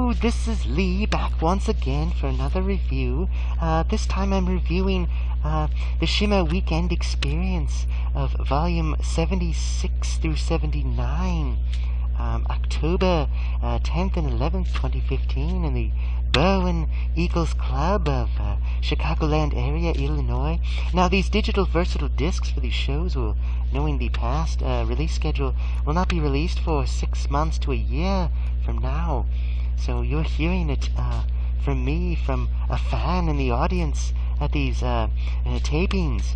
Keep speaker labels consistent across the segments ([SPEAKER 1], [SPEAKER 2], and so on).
[SPEAKER 1] Hello, this is Lee, back once again for another review. This time I'm reviewing the Shimmer Weekend Experience of Volume 76 through 79, October 10th and 11th, 2015, in the Berwyn Eagles Club of Chicagoland area, Illinois. Now, these digital versatile discs for these shows will, knowing the past release schedule, will not be released for 6 months to a year from now. So you're hearing it from me, from a fan in the audience at these tapings.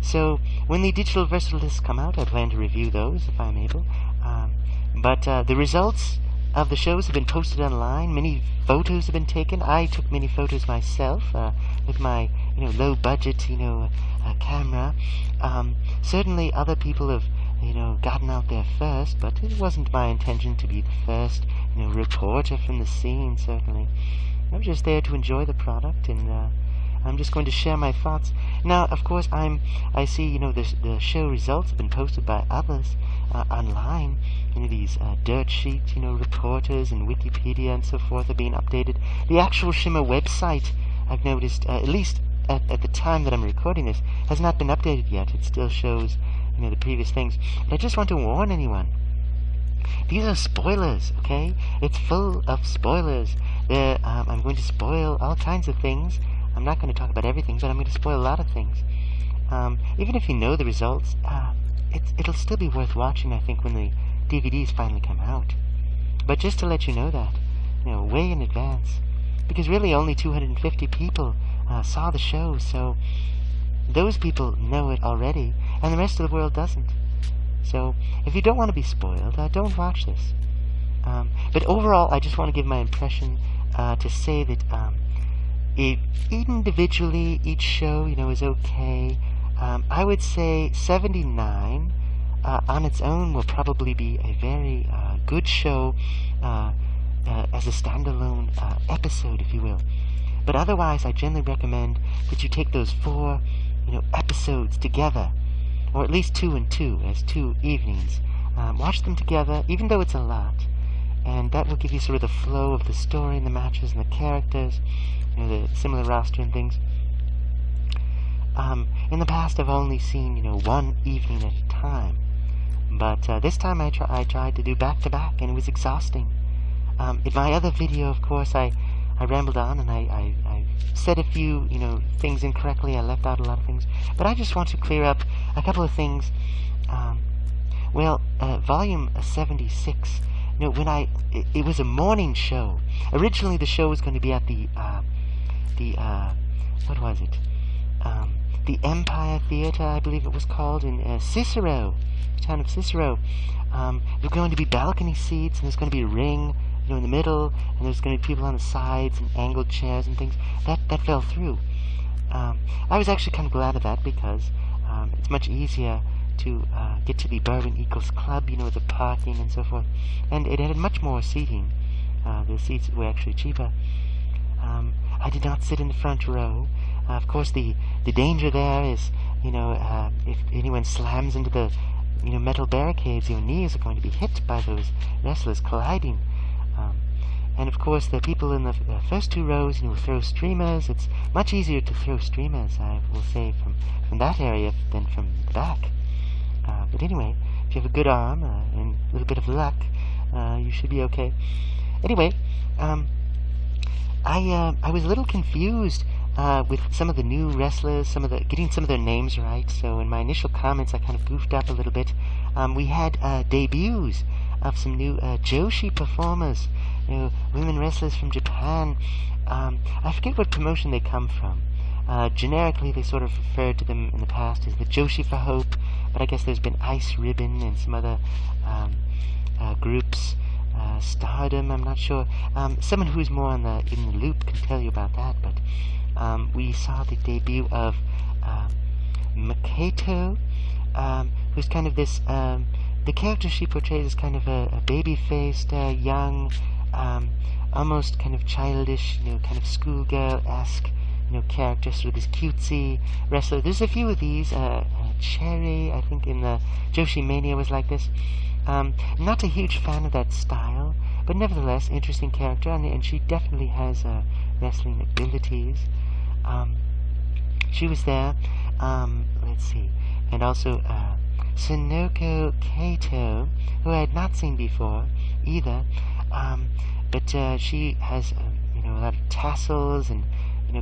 [SPEAKER 1] So when the digital versatile discs come out, I plan to review those if I'm able. But the results of the shows have been posted online. Many photos have been taken. I took many photos myself with my low budget camera. Certainly other people have gotten out there first, but it wasn't my intention to be the first reporter from the scene. Certainly I was just there to enjoy the product, and I'm just going to share my thoughts. Now, of course, I see the show results have been posted by others online. These dirt sheet reporters and Wikipedia and so forth are being updated. The actual Shimmer website, I've noticed, at least at the time that I'm recording this, has not been updated yet. It still shows the previous things. But I just want to warn anyone. These are spoilers, okay? It's full of spoilers. I'm going to spoil all kinds of things. I'm not going to talk about everything, but I'm going to spoil a lot of things. Even if you know the results, it'll still be worth watching, I think, when the DVDs finally come out. But just to let you know that, way in advance. Because really only 250 people saw the show, so those people know it already, and the rest of the world doesn't. So if you don't want to be spoiled, don't watch this. But overall, I just want to give my impression to say that individually, each show, is okay. I would say 79 on its own will probably be a very good show as a standalone episode, if you will. But otherwise, I generally recommend that you take those 4 episodes together, or at least 2 and 2 as 2 evenings. Watch them together, even though it's a lot, and that will give you sort of the flow of the story and the matches and the characters, the similar roster and things. In the past, I've only seen one evening at a time, but this time I tried to do back-to-back, and it was exhausting. In my other video, of course, I rambled on, and I said a few things incorrectly. I left out a lot of things, but I just want to clear up a couple of things. Volume 76, it was a morning show. Originally the show was going to be at the what was it, the Empire Theater, I believe it was called, in Cicero, the town of Cicero. There were going to be balcony seats, and there's going to be a ring in the middle, and there's going to be people on the sides and angled chairs and things. That fell through. I was actually kind of glad of that, because it's much easier to get to the Berwyn Eagles Club, with the parking and so forth, and it had much more seating. The seats were actually cheaper. I did not sit in the front row. Of course, the danger there is, if anyone slams into the metal barricades, your knees are going to be hit by those wrestlers colliding. And of course, the people in the first 2 rows, throw streamers. It's much easier to throw streamers, I will say, from that area than from the back. But anyway, if you have a good arm and a little bit of luck, you should be okay. Anyway, I was a little confused with some of the new wrestlers, getting some of their names right. So in my initial comments, I kind of goofed up a little bit. We had debuts of some new Joshi performers, women wrestlers from Japan. I forget what promotion they come from. Generically, they sort of referred to them in the past as the Joshi for Hope, but I guess there's been Ice Ribbon and some other groups. Stardom, I'm not sure. Someone who's more in the loop can tell you about that, but we saw the debut of Makoto, who's kind of this, the character she portrays is kind of a baby-faced, young, almost kind of childish, kind of schoolgirl-esque, character, sort of this cutesy wrestler. There's a few of these. Cherry, I think, in the Joshi Mania was like this. Not a huge fan of that style, but nevertheless, interesting character, and she definitely has wrestling abilities. She was there. Let's see, and also Sonoko Kato, who I had not seen before either. But she has a lot of tassels and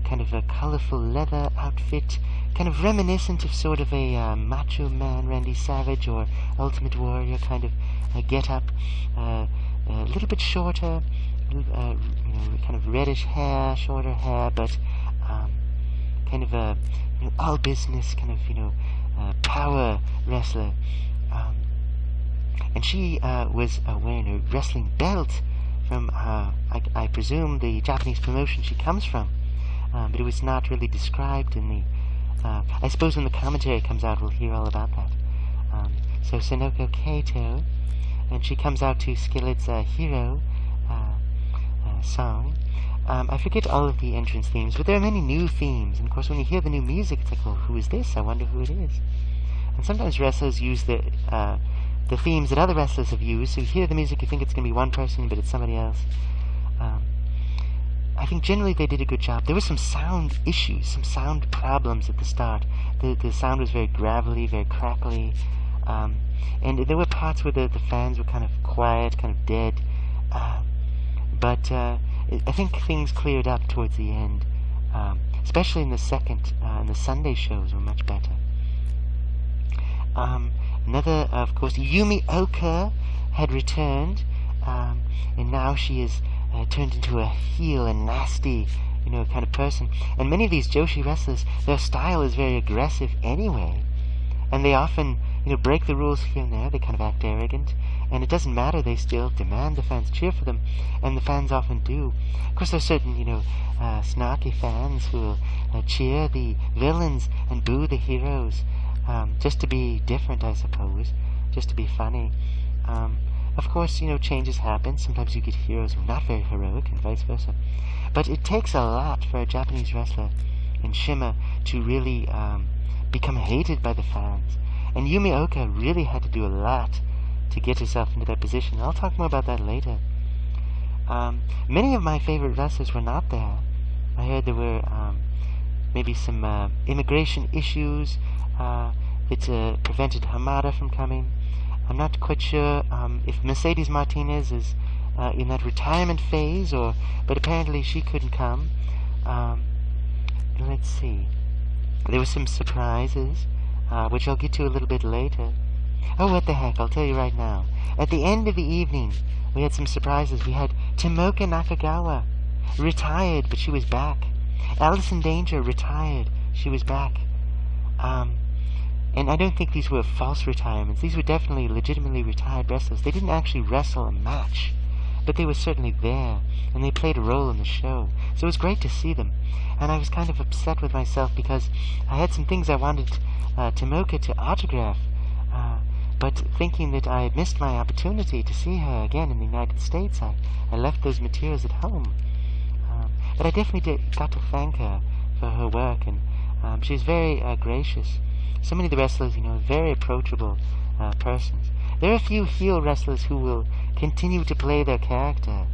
[SPEAKER 1] kind of a colorful leather outfit, kind of reminiscent of sort of a Macho Man, Randy Savage, or Ultimate Warrior kind of get-up. A little bit shorter, kind of reddish hair, shorter hair, but kind of a all business kind of power wrestler. And she was wearing a wrestling belt from I presume the Japanese promotion she comes from, but it was not really described in the. I suppose when the commentary comes out, we'll hear all about that. So Sonoko Kato, and she comes out to Skillet's Hero song. I forget all of the entrance themes, but there are many new themes, and of course when you hear the new music, it's like, well, who is this? I wonder who it is. And sometimes wrestlers use the themes that other wrestlers have used, so you hear the music, you think it's going to be one person, but it's somebody else. I think generally they did a good job. There were some sound issues, some sound problems at the start. The sound was very gravelly, very crackly, and there were parts where the fans were kind of quiet, kind of dead, but I think things cleared up towards the end, especially in the second, and the Sunday shows were much better. Another, of course, Yumi Oka had returned, and now she is turned into a heel and nasty, kind of person. And many of these Joshi wrestlers, their style is very aggressive anyway, and they often, break the rules here and there. They kind of act arrogant, and it doesn't matter. They still demand the fans cheer for them, and the fans often do. Of course, there are certain, snarky fans who will cheer the villains and boo the heroes, just to be different, I suppose, just to be funny. Of course, changes happen. Sometimes you get heroes who are not very heroic, and vice versa. But it takes a lot for a Japanese wrestler in Shimmer to really become hated by the fans. And Yumi Oka really had to do a lot to get herself into that position. I'll talk more about that later. Many of my favorite wrestlers were not there. I heard there were maybe some immigration issues that prevented Hamada from coming. I'm not quite sure if Mercedes Martinez is in that retirement phase, but apparently she couldn't come. Let's see. There were some surprises, which I'll get to a little bit later. Oh, what the heck, I'll tell you right now. At the end of the evening, we had some surprises. We had Tomoka Nakagawa, retired, but she was back. Allison Danger, retired, she was back. And I don't think these were false retirements. These were definitely legitimately retired wrestlers. They didn't actually wrestle a match, but they were certainly there, and they played a role in the show. So it was great to see them. And I was kind of upset with myself because I had some things I wanted Tomoka to autograph, but thinking that I had missed my opportunity to see her again in the United States, I left those materials at home. But I definitely got to thank her for her work, and she was very gracious. So many of the wrestlers, very approachable persons. There are a few heel wrestlers who will continue to play their character,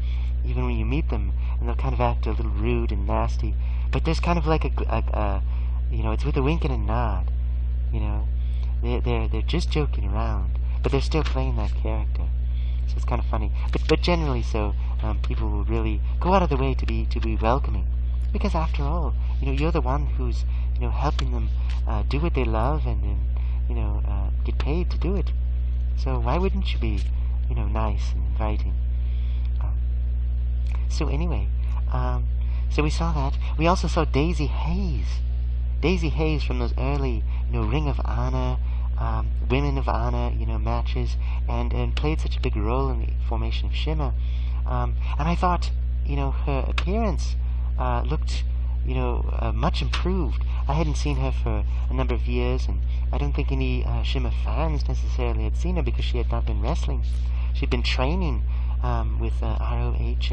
[SPEAKER 1] even when you meet them, and they'll kind of act a little rude and nasty. But there's kind of like it's with a wink and a nod. They're just joking around, but they're still playing that character. So it's kind of funny. But generally, so people will really go out of their way to be welcoming, because after all, you're the one who's helping them do what they love and then get paid to do it. So why wouldn't you be nice and inviting? So anyway, so we saw that. We also saw Daisy Hayes from those early Ring of Honor, Women of Honor matches, and played such a big role in the formation of Shimmer. And I thought her appearance looked much improved. I hadn't seen her for a number of years, and I don't think any Shimmer fans necessarily had seen her because she had not been wrestling. She'd been training with ROH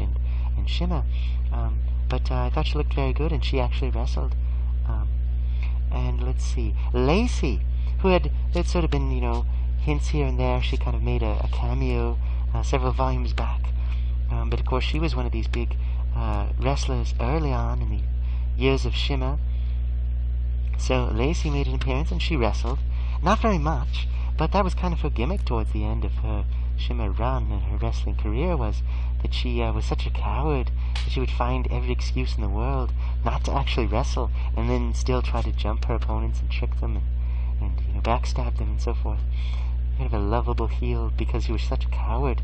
[SPEAKER 1] and Shimmer, but I thought she looked very good, and she actually wrestled. And let's see, Lacey, who had sort of been hints here and there. She kind of made a cameo several volumes back. But of course, she was one of these big wrestlers early on in the years of Shimmer. So Lacey made an appearance and she wrestled. Not very much, but that was kind of her gimmick towards the end of her Shimmer run and her wrestling career, was that she was such a coward that she would find every excuse in the world not to actually wrestle, and then still try to jump her opponents and trick them and backstab them and so forth. Kind of a lovable heel because he was such a coward,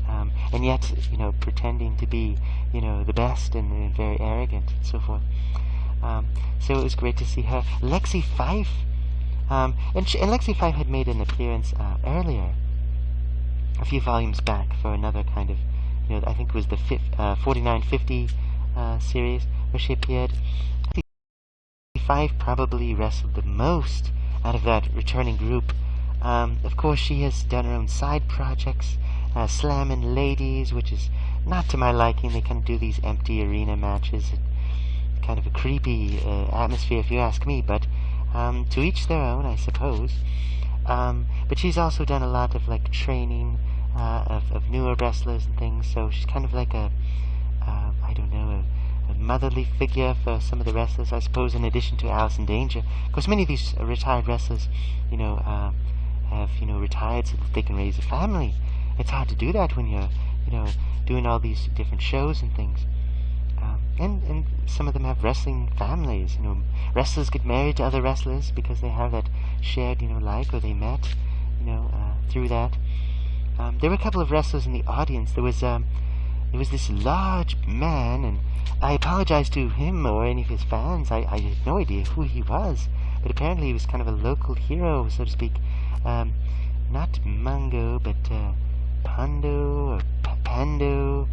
[SPEAKER 1] and yet pretending to be the best and very arrogant and so forth. So it was great to see her. Lexi Fife, and Lexi Fife had made an appearance earlier, a few volumes back, for another kind of, I think it was the 4950 series where she appeared. Lexi Fife probably wrestled the most out of that returning group. Of course, she has done her own side projects, Slammin' Ladies, which is not to my liking. They kind of do these empty arena matches. Kind of a creepy atmosphere, if you ask me, but to each their own, I suppose. But she's also done a lot of training of newer wrestlers and things, so she's kind of like a motherly figure for some of the wrestlers, I suppose, in addition to Alice in Danger. Of course, many of these retired wrestlers, have retired so that they can raise a family. It's hard to do that when you're doing all these different shows and things. And some of them have wrestling families. Wrestlers get married to other wrestlers because they have that shared, like, or they met, through that. There were a couple of wrestlers in the audience. There was this large man, and I apologize to him or any of his fans. I had no idea who he was, but apparently he was kind of a local hero, so to speak. Not Mungo, but Pondo or Pando.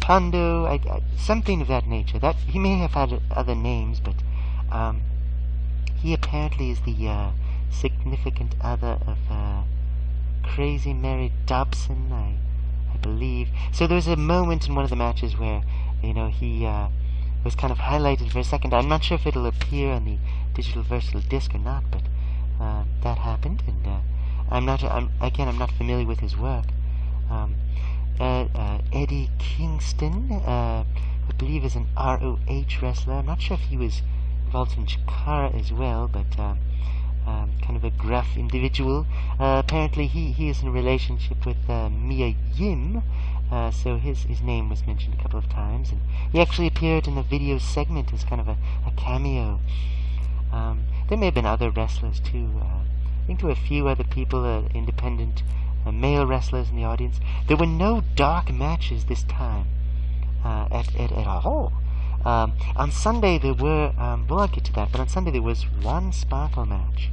[SPEAKER 1] Pondo, something of that nature. That he may have had other names, but he apparently is the significant other of Crazy Mary Dobson, I believe. So there was a moment in one of the matches where he was kind of highlighted for a second. I'm not sure if it'll appear on the digital versatile disc or not, but that happened, and I'm not familiar with his work. Eddie Kingston, I believe, is an ROH wrestler. I'm not sure if he was involved in Chikara as well, but kind of a gruff individual. Apparently he is in a relationship with Mia Yim, so his name was mentioned a couple of times, and he actually appeared in a video segment as kind of a cameo. There may have been other wrestlers too. I think there were a few other people, independent male wrestlers in the audience. There were no dark matches this time at all. On Sunday there were, well, I'll get to that, but on Sunday there was one sparkle match.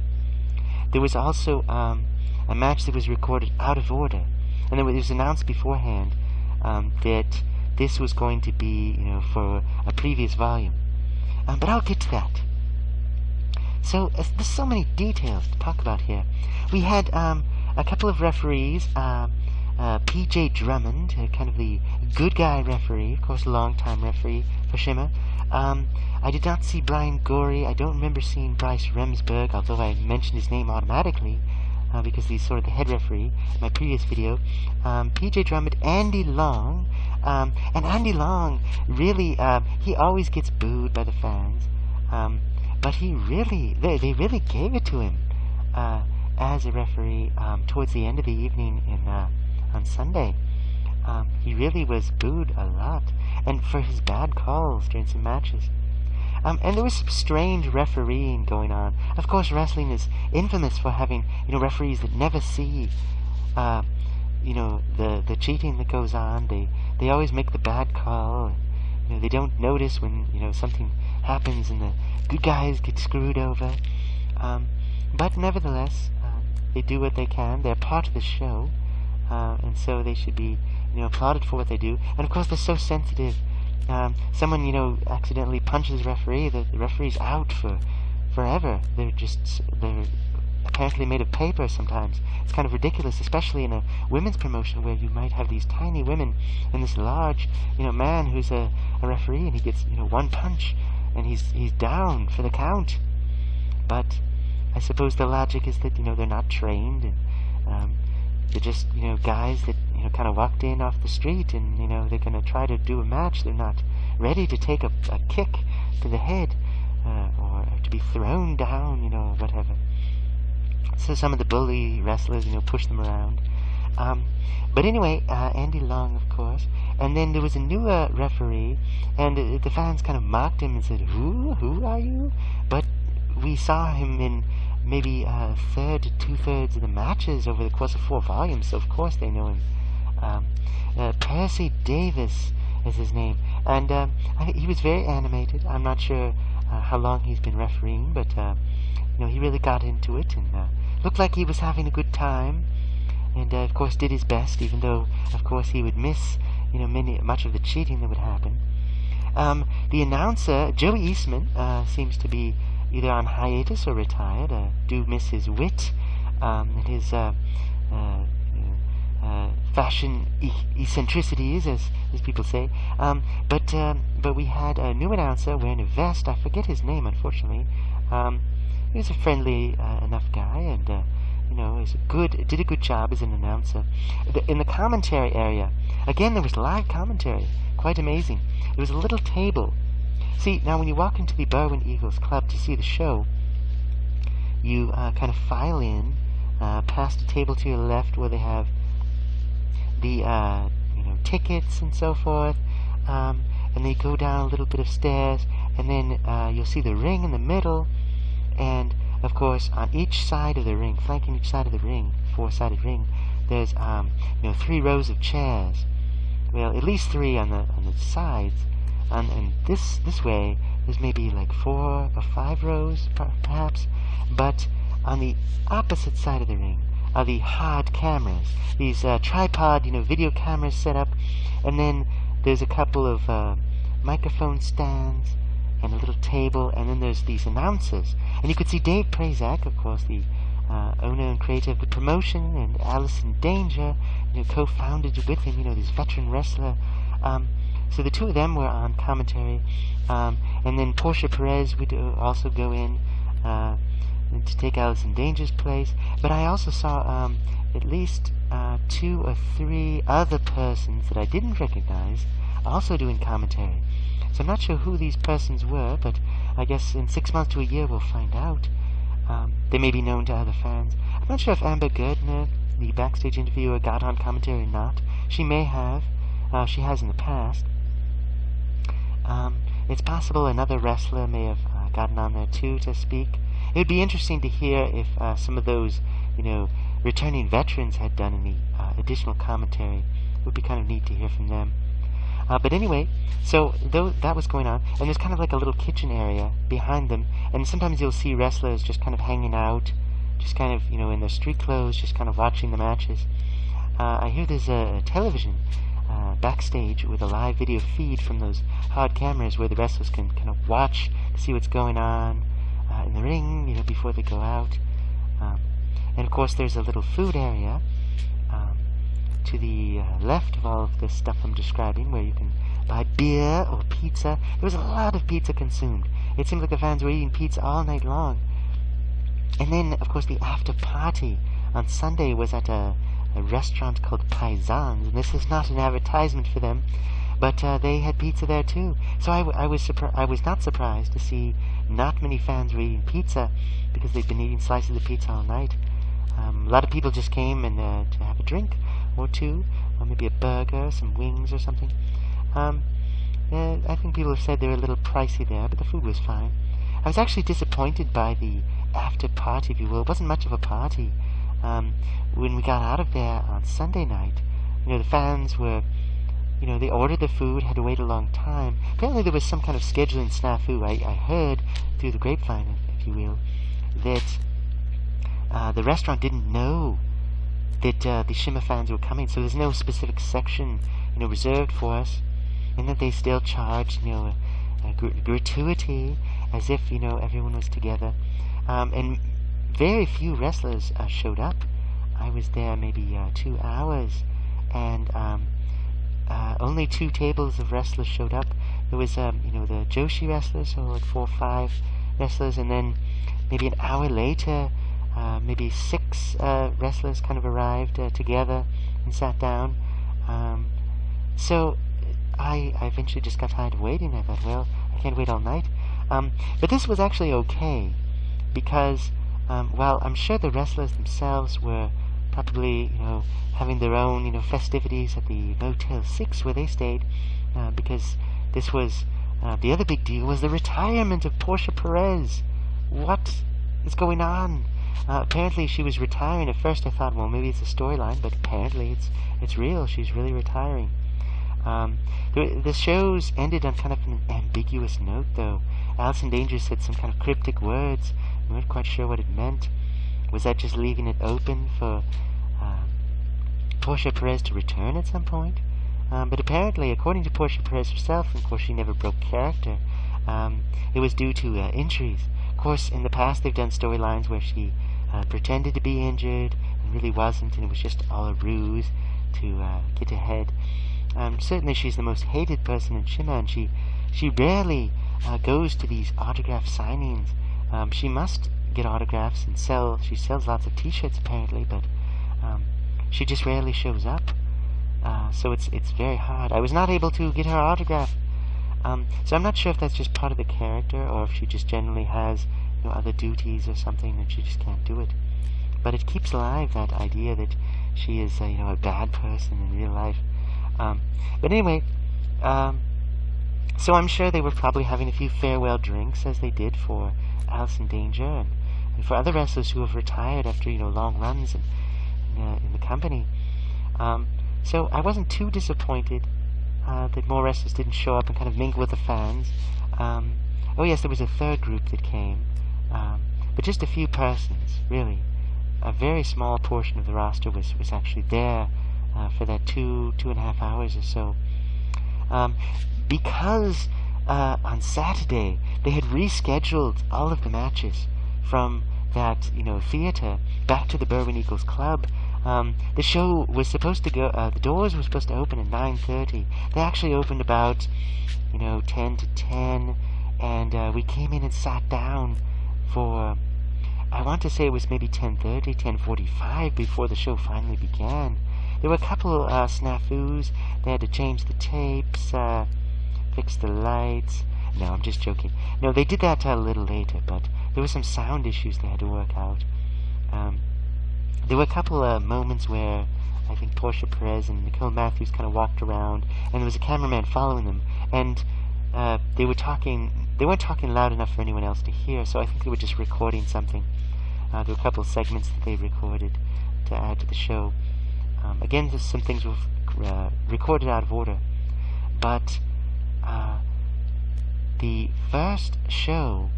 [SPEAKER 1] There was also a match that was recorded out of order, and it was announced beforehand that this was going to be, for a previous volume. But I'll get to that. So there's so many details to talk about here. We had a couple of referees, P.J. Drummond, kind of the good guy referee, of course, a long-time referee for Shimmer. I did not see Brian Gorey. I don't remember seeing Bryce Remsburg, although I mentioned his name automatically because he's sort of the head referee in my previous video. P.J. Drummond, Andy Long, and Andy Long, really, he always gets booed by the fans, but they really gave it to him as a referee towards the end of the evening on Sunday. He really was booed a lot, and for his bad calls during some matches. And there was some strange refereeing going on. Of course, wrestling is infamous for having referees that never see the cheating that goes on. They always make the bad call. They don't notice when something happens and the good guys get screwed over. But nevertheless, they do what they can. They're part of the show, and so they should be applauded for what they do. And of course, they're so sensitive. Someone accidentally punches the referee. The referee's out for forever. They're apparently made of paper sometimes. It's kind of ridiculous, especially in a women's promotion where you might have these tiny women and this large man who's a referee, and he gets one punch and he's down for the count. But I suppose the logic is that they're not trained, and they're just guys that kind of walked in off the street, and they're going to try to do a match. They're not ready to take a kick to the head or to be thrown down, whatever. So some of the bully wrestlers, push them around. But anyway, Andy Long, of course. And then there was a newer referee, and the fans kind of mocked him and said, Who are you? But we saw him in maybe a third to two-thirds of the matches over the course of 4 volumes, so of course they know him. Percy Davis is his name. And he was very animated. I'm not sure how long he's been refereeing, but he really got into it and looked like he was having a good time. And of course did his best, even though of course he would miss much of the cheating that would happen. The announcer, Joey Eastman, seems to be either on hiatus or retired. Do miss his wit and his fashion eccentricities, as people say. But we had a new announcer wearing a vest. I forget his name, unfortunately. He was a friendly enough guy, and did a good job as an announcer. In the commentary area, again, there was live commentary. Quite amazing. There was a little table. See, now when you walk into the Berwyn Eagles Club to see the show, you kind of file in past a table to your left where they have the tickets and so forth, and they go down a little bit of stairs, and then you'll see the ring in the middle, and of course, on each side of the ring, flanking each side of the ring, 4-sided ring, there's 3 rows of chairs. Well, at least 3 on the sides, and this way there's maybe like 4 or 5 rows, perhaps. But on the opposite side of the ring are the hard cameras, these tripod, video cameras set up, and then there's a couple of microphone stands and a little table, and then there's these announcers. And you could see Dave Prazak, of course, the owner and creator of the promotion, and Allison Danger, co-founded with him, this veteran wrestler. So the 2 of them were on commentary, and then Portia Perez would also go in to take Allison Danger's place. But I also saw at least 2 or 3 other persons that I didn't recognize also doing commentary. So I'm not sure who these persons were, but I guess in 6 months to a year we'll find out. They may be known to other fans. I'm not sure if Amber Gerdner, the backstage interviewer, got on commentary or not. She may have. She has in the past. It's possible another wrestler may have gotten on there too to speak. It would be interesting to hear if some of those, returning veterans had done any additional commentary. It would be kind of neat to hear from them. But anyway, so that was going on, and there's kind of like a little kitchen area behind them, and sometimes you'll see wrestlers just kind of hanging out, just kind of, in their street clothes, just kind of watching the matches. I hear there's a television backstage with a live video feed from those hard cameras where the wrestlers can kind of watch, see what's going on in the ring, before they go out. And of course there's a little food area to the left of all of this stuff I'm describing, where you can buy beer or pizza. There was a lot of pizza consumed. It seemed like the fans were eating pizza all night long. And then, of course, the after party on Sunday was at a restaurant called Paisans, and this is not an advertisement for them, but they had pizza there too. So I was not surprised to see not many fans were eating pizza, because they've been eating slices of pizza all night. A lot of people just came and to have a drink or 2, or maybe a burger, some wings or something. I think people have said they were a little pricey there, but the food was fine. I was actually disappointed by the after party, if you will. It wasn't much of a party. When we got out of there on Sunday night, the fans were, they ordered the food, had to wait a long time. Apparently there was some kind of scheduling snafu. I heard through the grapevine, if you will, that the restaurant didn't know that the Shimmer fans were coming, so there's no specific section, reserved for us, and that they still charged, a gratuity, as if, everyone was together. And very few wrestlers showed up. I was there maybe 2 hours, and only 2 tables of wrestlers showed up. There was, the Joshi wrestlers, so like 4 or 5 wrestlers, and then maybe an hour later, maybe 6 wrestlers kind of arrived together and sat down. So I eventually just got tired of waiting. I thought, well, I can't wait all night. But this was actually okay because, while I'm sure the wrestlers themselves were probably, having their own, festivities at the Motel 6 where they stayed, because this was, the other big deal was the retirement of Portia Perez. What is going on? Apparently she was retiring. At first I thought, well, maybe it's a storyline, but apparently it's real. She's really retiring. The shows ended on kind of an ambiguous note, though. Allison Danger said some kind of cryptic words. We weren't quite sure what it meant. Was that just leaving it open for Portia Perez to return at some point? But apparently, according to Portia Perez herself, and of course she never broke character, it was due to injuries. Of course, in the past they've done storylines where she pretended to be injured and really wasn't, and it was just all a ruse to get ahead. Certainly she's the most hated person in Shimmer, and she rarely goes to these autograph signings. She must get autographs and sell. She sells lots of T-shirts apparently, but she just rarely shows up. So it's very hard. I was not able to get her autograph. So I'm not sure if that's just part of the character, or if she just generally has other duties or something and she just can't do it. But it keeps alive that idea that she is a bad person in real life. But anyway, so I'm sure they were probably having a few farewell drinks, as they did for Allison Danger and for other wrestlers who have retired after long runs in the company. So I wasn't too disappointed that more wrestlers didn't show up and kind of mingle with the fans. Oh yes, there was a third group that came, but just a few persons, really. A very small portion of the roster was actually there for that 2.5 hours or so. Because on Saturday they had rescheduled all of the matches from that theater back to the Berwyn Eagles Club. The show was supposed to go. The doors were supposed to open at 9:30. They actually opened about 10 to 10, and we came in and sat down for, I want to say it was maybe 10:30, 10:45 before the show finally began. There were a couple snafus. They had to change the tapes, fix the lights. No, I'm just joking. No, they did that a little later, but there were some sound issues they had to work out. There were a couple moments where I think Portia Perez and Nicole Matthews kind of walked around, and there was a cameraman following them, and they weren't talking loud enough for anyone else to hear, so I think they were just recording something. There were a couple of segments that they recorded to add to the show. Again, just some things were recorded out of order, but the first show,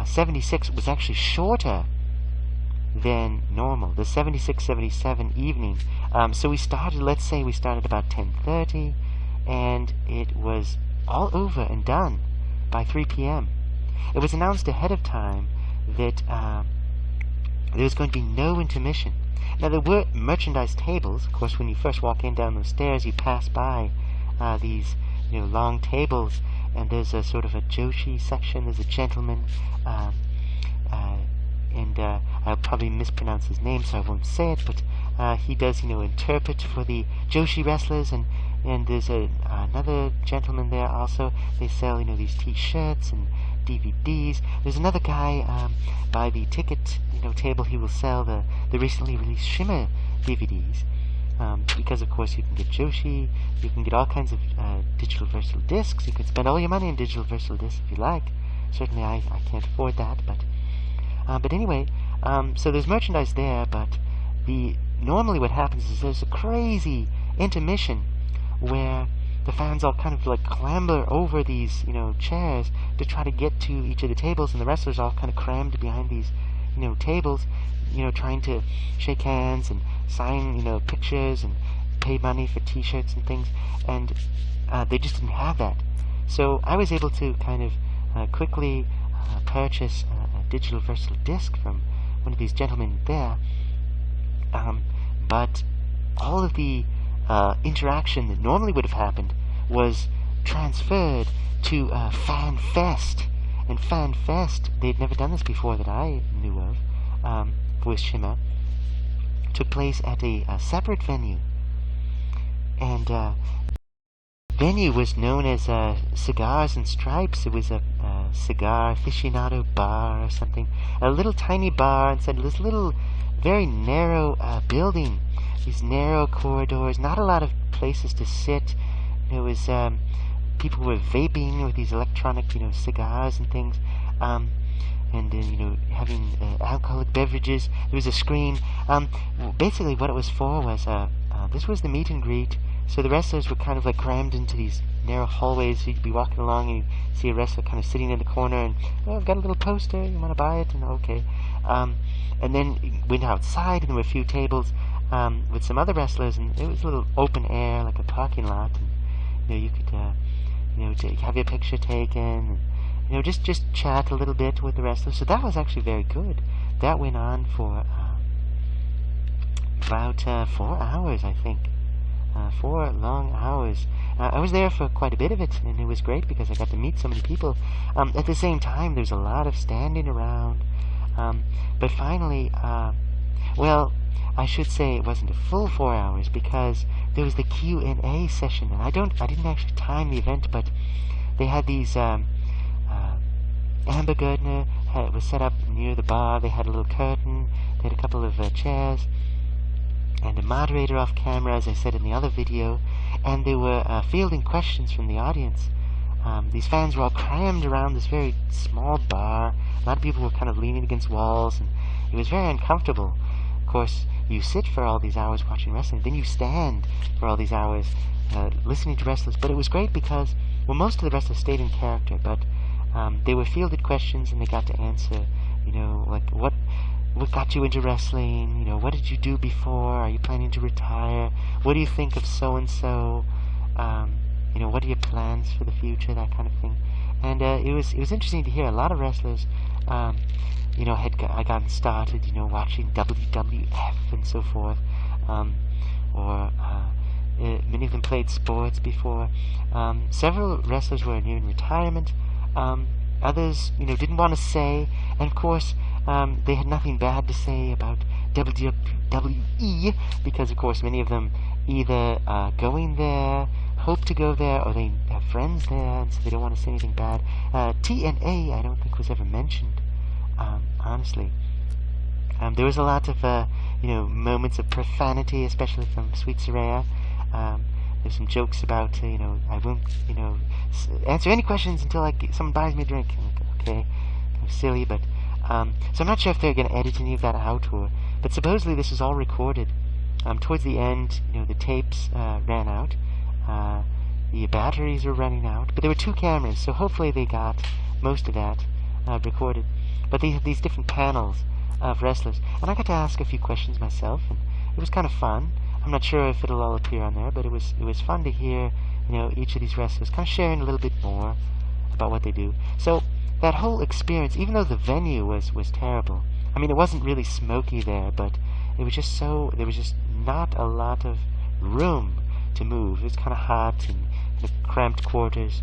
[SPEAKER 1] 76, was actually shorter than normal, the 76-77 evening. So we started, let's say we started about 10:30, and it was all over and done by 3 p.m. It was announced ahead of time that there was going to be no intermission. Now, there were merchandise tables. Of course, when you first walk in down those stairs, you pass by these long tables, and there's a sort of a Joshi section. There's a gentleman, and I'll probably mispronounce his name, so I won't say it, but he does, interpret for the Joshi wrestlers, and there's another gentleman there also. They sell, these T-shirts and DVDs. There's another guy by the ticket, table. He will sell the recently released Shimmer DVDs, because of course you can get Joshi, you can get all kinds of digital versatile discs. You can spend all your money on digital versatile discs if you like. Certainly I can't afford that, but anyway, so there's merchandise there, but normally what happens is there's a crazy intermission where the fans all kind of like clamber over these, chairs to try to get to each of the tables, and the wrestlers all kind of crammed behind these, tables, trying to shake hands and sign, pictures and pay money for T-shirts and things, and they just didn't have that. So I was able to kind of quickly purchase a digital versatile disc from one of these gentlemen there, but all of the interaction that normally would have happened was transferred to Fan Fest. And Fan Fest, they'd never done this before that I knew of, with Shimmer, took place at a separate venue. and venue was known as Cigars and Stripes. It was a cigar aficionado bar or something. A little tiny bar inside this little, very narrow building. These narrow corridors, not a lot of places to sit. There was people were vaping with these electronic, cigars and things, and having alcoholic beverages. There was a screen. Basically, what it was for was this was the meet and greet. So the wrestlers were kind of like crammed into these narrow hallways. So you'd be walking along and you'd see a wrestler kind of sitting in the corner and, oh, I've got a little poster, you want to buy it? And okay. And then you went outside and there were a few tables with some other wrestlers, and it was a little open air, like a parking lot. And, you could, have your picture taken, and, just chat a little bit with the wrestlers. So that was actually very good. That went on for about 4 hours, I think. 4 long hours. I was there for quite a bit of it, and it was great because I got to meet so many people. At the same time, there's a lot of standing around. But finally, well, I should say it wasn't a full 4 hours because there was the Q&A session, and I didn't actually time the event, but they had these. Amber Gardner was set up near the bar. They had a little curtain. They had a couple of chairs. And a moderator off camera, as I said in the other video, and they were fielding questions from the audience. These fans were all crammed around this very small bar. A lot of people were kind of leaning against walls, and it was very uncomfortable. Of course, you sit for all these hours watching wrestling, then you stand for all these hours listening to wrestlers. But it was great because, well, most of the wrestlers stayed in character, but they were fielded questions, and they got to answer, like what got you into wrestling? What did you do before? Are you planning to retire? What do you think of so-and-so? What are your plans for the future? That kind of thing. And it was interesting to hear a lot of wrestlers, had gotten started, watching WWF and so forth. Or many of them played sports before. Several wrestlers were nearing retirement. Others, didn't want to say. And of course, they had nothing bad to say about WWE because, of course, many of them either going there, hope to go there, or they have friends there, and so they don't want to say anything bad. TNA, I don't think was ever mentioned, honestly. There was a lot of, moments of profanity, especially from Sweet Cicero. There's some jokes about, I won't, answer any questions until someone buys me a drink. Okay, kind of silly, but so I'm not sure if they're going to edit any of that out, but supposedly this was all recorded. Towards the end, the tapes ran out. The batteries were running out, but there were 2 cameras, so hopefully they got most of that recorded. But they had these different panels of wrestlers, and I got to ask a few questions myself, and it was kind of fun. I'm not sure if it'll all appear on there, but it was fun to hear, each of these wrestlers kind of sharing a little bit more about what they do. So that whole experience, even though the venue was terrible, I mean, it wasn't really smoky there, but it was just there was just not a lot of room to move. It was kind of hot and cramped quarters.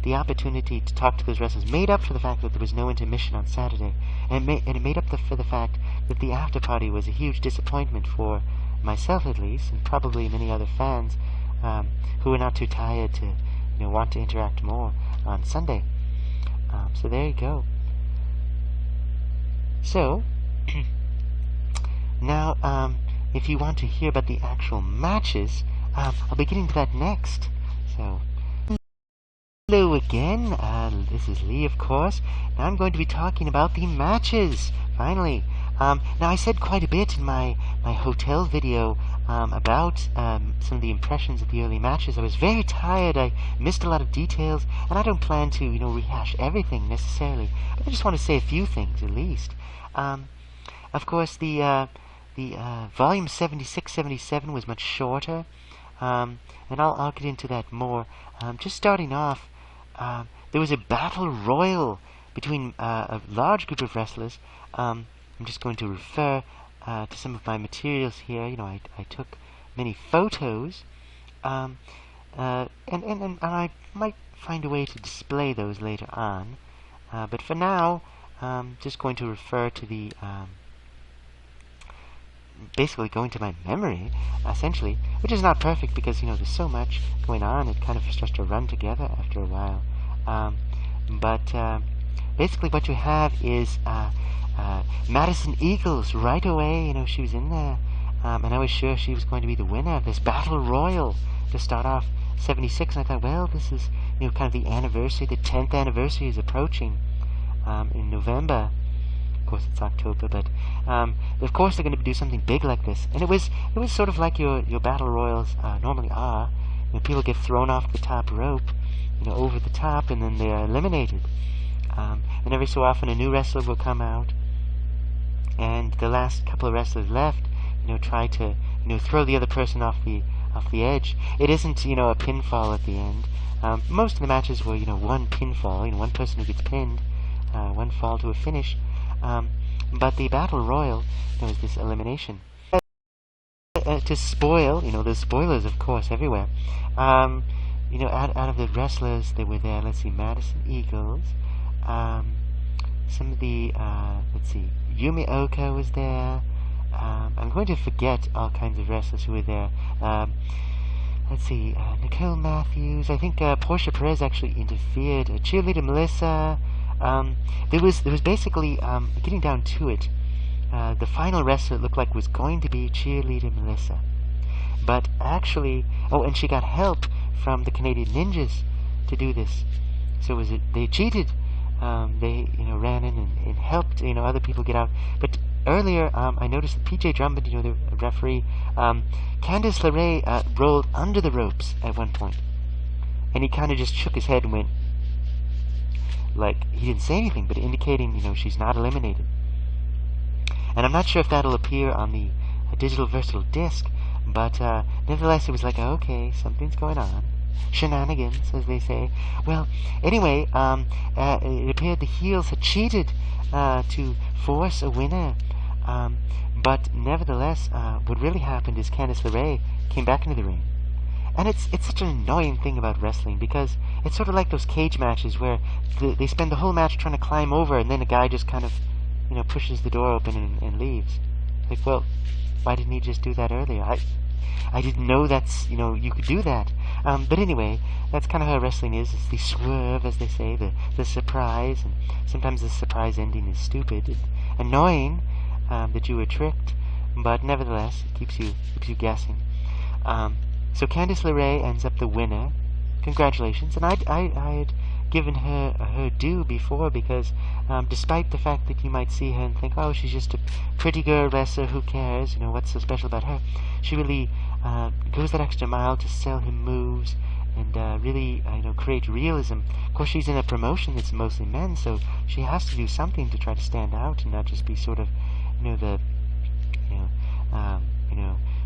[SPEAKER 1] The opportunity to talk to those wrestlers made up for the fact that there was no intermission on Saturday, and it made up for the fact that the after party was a huge disappointment for myself, at least, and probably many other fans who were not too tired to want to interact more on Sunday. So there you go. So now, if you want to hear about the actual matches, I'll be getting to that next. So hello again. This is Lee, of course. Now I'm going to be talking about the matches. Finally. Now I said quite a bit in my hotel video about some of the impressions of the early matches. I was very tired. I missed a lot of details, and I don't plan to, rehash everything necessarily. But I just want to say a few things at least. Of course, the volume 76-77 was much shorter, and I'll get into that more. Just starting off, there was a battle royal between a large group of wrestlers. I'm just going to refer to some of my materials here. I took many photos, and I might find a way to display those later on. But for now, just going to refer to the basically going to my memory, essentially, which is not perfect because, there's so much going on. It kind of starts to run together after a while. But basically what you have is Madison Eagles right away. She was in there. And I was sure she was going to be the winner of this Battle Royal to start off 76. And I thought, well, this is, kind of the anniversary. The 10th anniversary is approaching in November. Of course, it's October, but of course they're going to do something big like this. And it was sort of like your Battle Royals normally are. People get thrown off the top rope, over the top, and then they're eliminated. And every so often a new wrestler will come out, and the last couple of wrestlers left, try to, throw the other person off the edge. It isn't, a pinfall at the end. Most of the matches were, one pinfall, one person who gets pinned, one fall to a finish. But the Battle Royal, is this elimination. To spoil, there's spoilers, of course, everywhere. Out of the wrestlers that were there, let's see, Madison Eagles, some of the, let's see, Yumi Oka was there. I'm going to forget all kinds of wrestlers who were there. Let's see, Nicole Matthews. I think Portia Perez actually interfered. Cheerleader Melissa. There was basically, getting down to it, the final wrestler looked like was going to be Cheerleader Melissa. But actually, and she got help from the Canadian Ninjas to do this. So they cheated. They, ran in and helped, other people get out. But earlier, I noticed that PJ Drummond, the referee, Candice LeRae rolled under the ropes at one point. And he kind of just shook his head and went, like, he didn't say anything, but indicating, she's not eliminated. And I'm not sure if that'll appear on the digital versatile disc, but nevertheless, it was like, okay, something's going on. Shenanigans, as they say. Well, anyway, it appeared the heels had cheated to force a winner. But nevertheless, what really happened is Candice LeRae came back into the ring. And it's such an annoying thing about wrestling, because it's sort of like those cage matches where they spend the whole match trying to climb over, and then a guy just kind of, pushes the door open and leaves. Like, well, why didn't he just do that earlier? I didn't know that's, you could do that. But anyway, that's kind of how wrestling is. It's the swerve, as they say, the surprise, and sometimes the surprise ending is stupid and annoying, that you were tricked, but nevertheless, it keeps you guessing. So Candice LeRae ends up the winner. Congratulations. And I had given her due before, because despite the fact that you might see her and think, oh, she's just a pretty girl wrestler, who cares, what's so special about her, she really goes that extra mile to sell him moves and really create realism. Of course, she's in a promotion that's mostly men, so she has to do something to try to stand out and not just be sort of the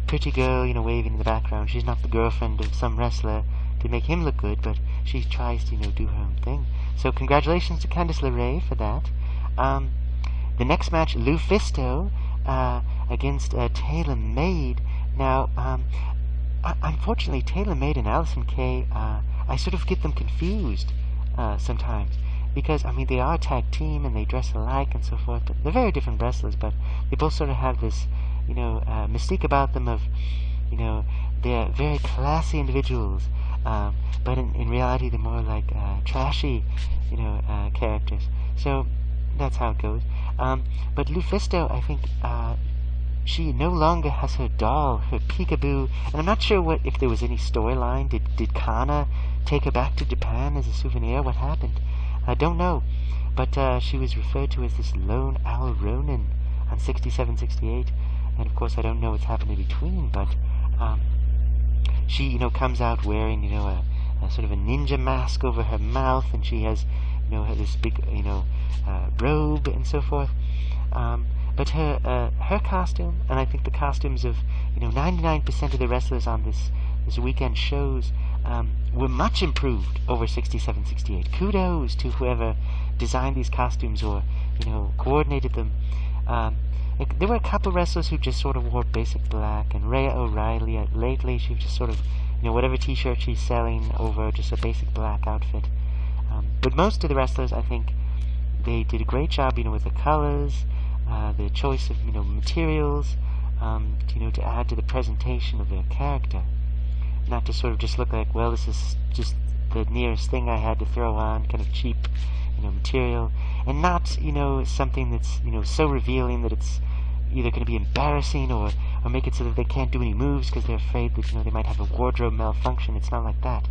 [SPEAKER 1] pretty girl, waving in the background. She's not the girlfriend of some wrestler to make him look good, but she tries to, do her own thing. So congratulations to Candice LeRae for that. The next match, Lou Fisto against Taylor Made. Now, unfortunately, Taylor Made and Allison Kay, I sort of get them confused sometimes. Because, they are a tag team and they dress alike and so forth, but they're very different wrestlers, but they both sort of have this, mystique about them of, they're very classy individuals, but in reality they're more like trashy, characters. So that's how it goes. But Lou Fisto, I think, she no longer has her doll, her peekaboo, and I'm not sure if there was any storyline. Did Kana take her back to Japan as a souvenir? What happened? I don't know, but she was referred to as this Lone Owl Ronin on 67, 68, and of course I don't know what's happened in between, but she, comes out wearing, a sort of a ninja mask over her mouth, and she has, this big, robe and so forth. But her costume, and I think the costumes of, 99% of the wrestlers on this weekend shows, were much improved over 67, 68. Kudos to whoever designed these costumes or, coordinated them. There were a couple wrestlers who just sort of wore basic black, and Rhea O'Reilly, lately she just sort of, whatever t-shirt she's selling over just a basic black outfit. But most of the wrestlers, I think, they did a great job, with the colors, the choice of, materials, to add to the presentation of their character. Not to sort of just look like, well, this is just the nearest thing I had to throw on, kind of cheap, material, and not, something that's, so revealing that it's either going to be embarrassing or make it so that they can't do any moves because they're afraid that, they might have a wardrobe malfunction. It's not like that.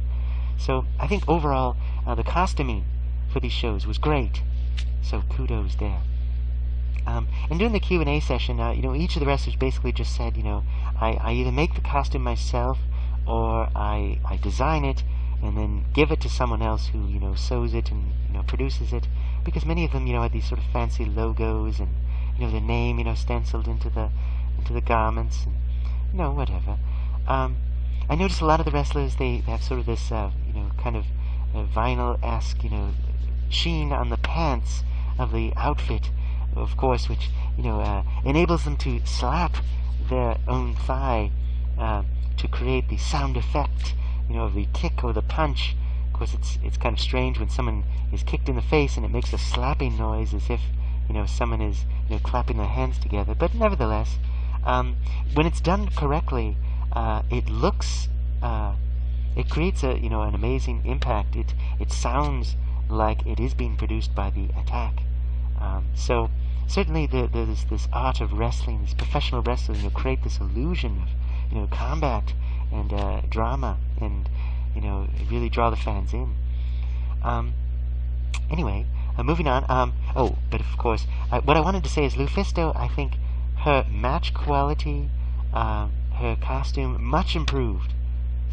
[SPEAKER 1] So I think overall, the costuming for these shows was great. So kudos there. And during the Q&A session, each of the wrestlers basically just said, I either make the costume myself or I design it and then give it to someone else who, sews it and, produces it. Because many of them, had these sort of fancy logos and, the name, stenciled into the garments and, whatever. I noticed a lot of the wrestlers, they have sort of this, kind of vinyl-esque, sheen on the pants of the outfit, of course, which, enables them to slap their own thigh to create the sound effect, of the kick or the punch. Of course, it's kind of strange when someone is kicked in the face and it makes a slapping noise as if, someone is, clapping their hands together. But nevertheless, when it's done correctly, it looks, it creates a, an amazing impact. It sounds like it is being produced by the attack. So certainly there's this art of wrestling, this professional wrestling, create this illusion of, combat and drama, and really draw the fans in. Anyway, moving on. But of course, what I wanted to say is Lufisto, I think her match quality, her costume, much improved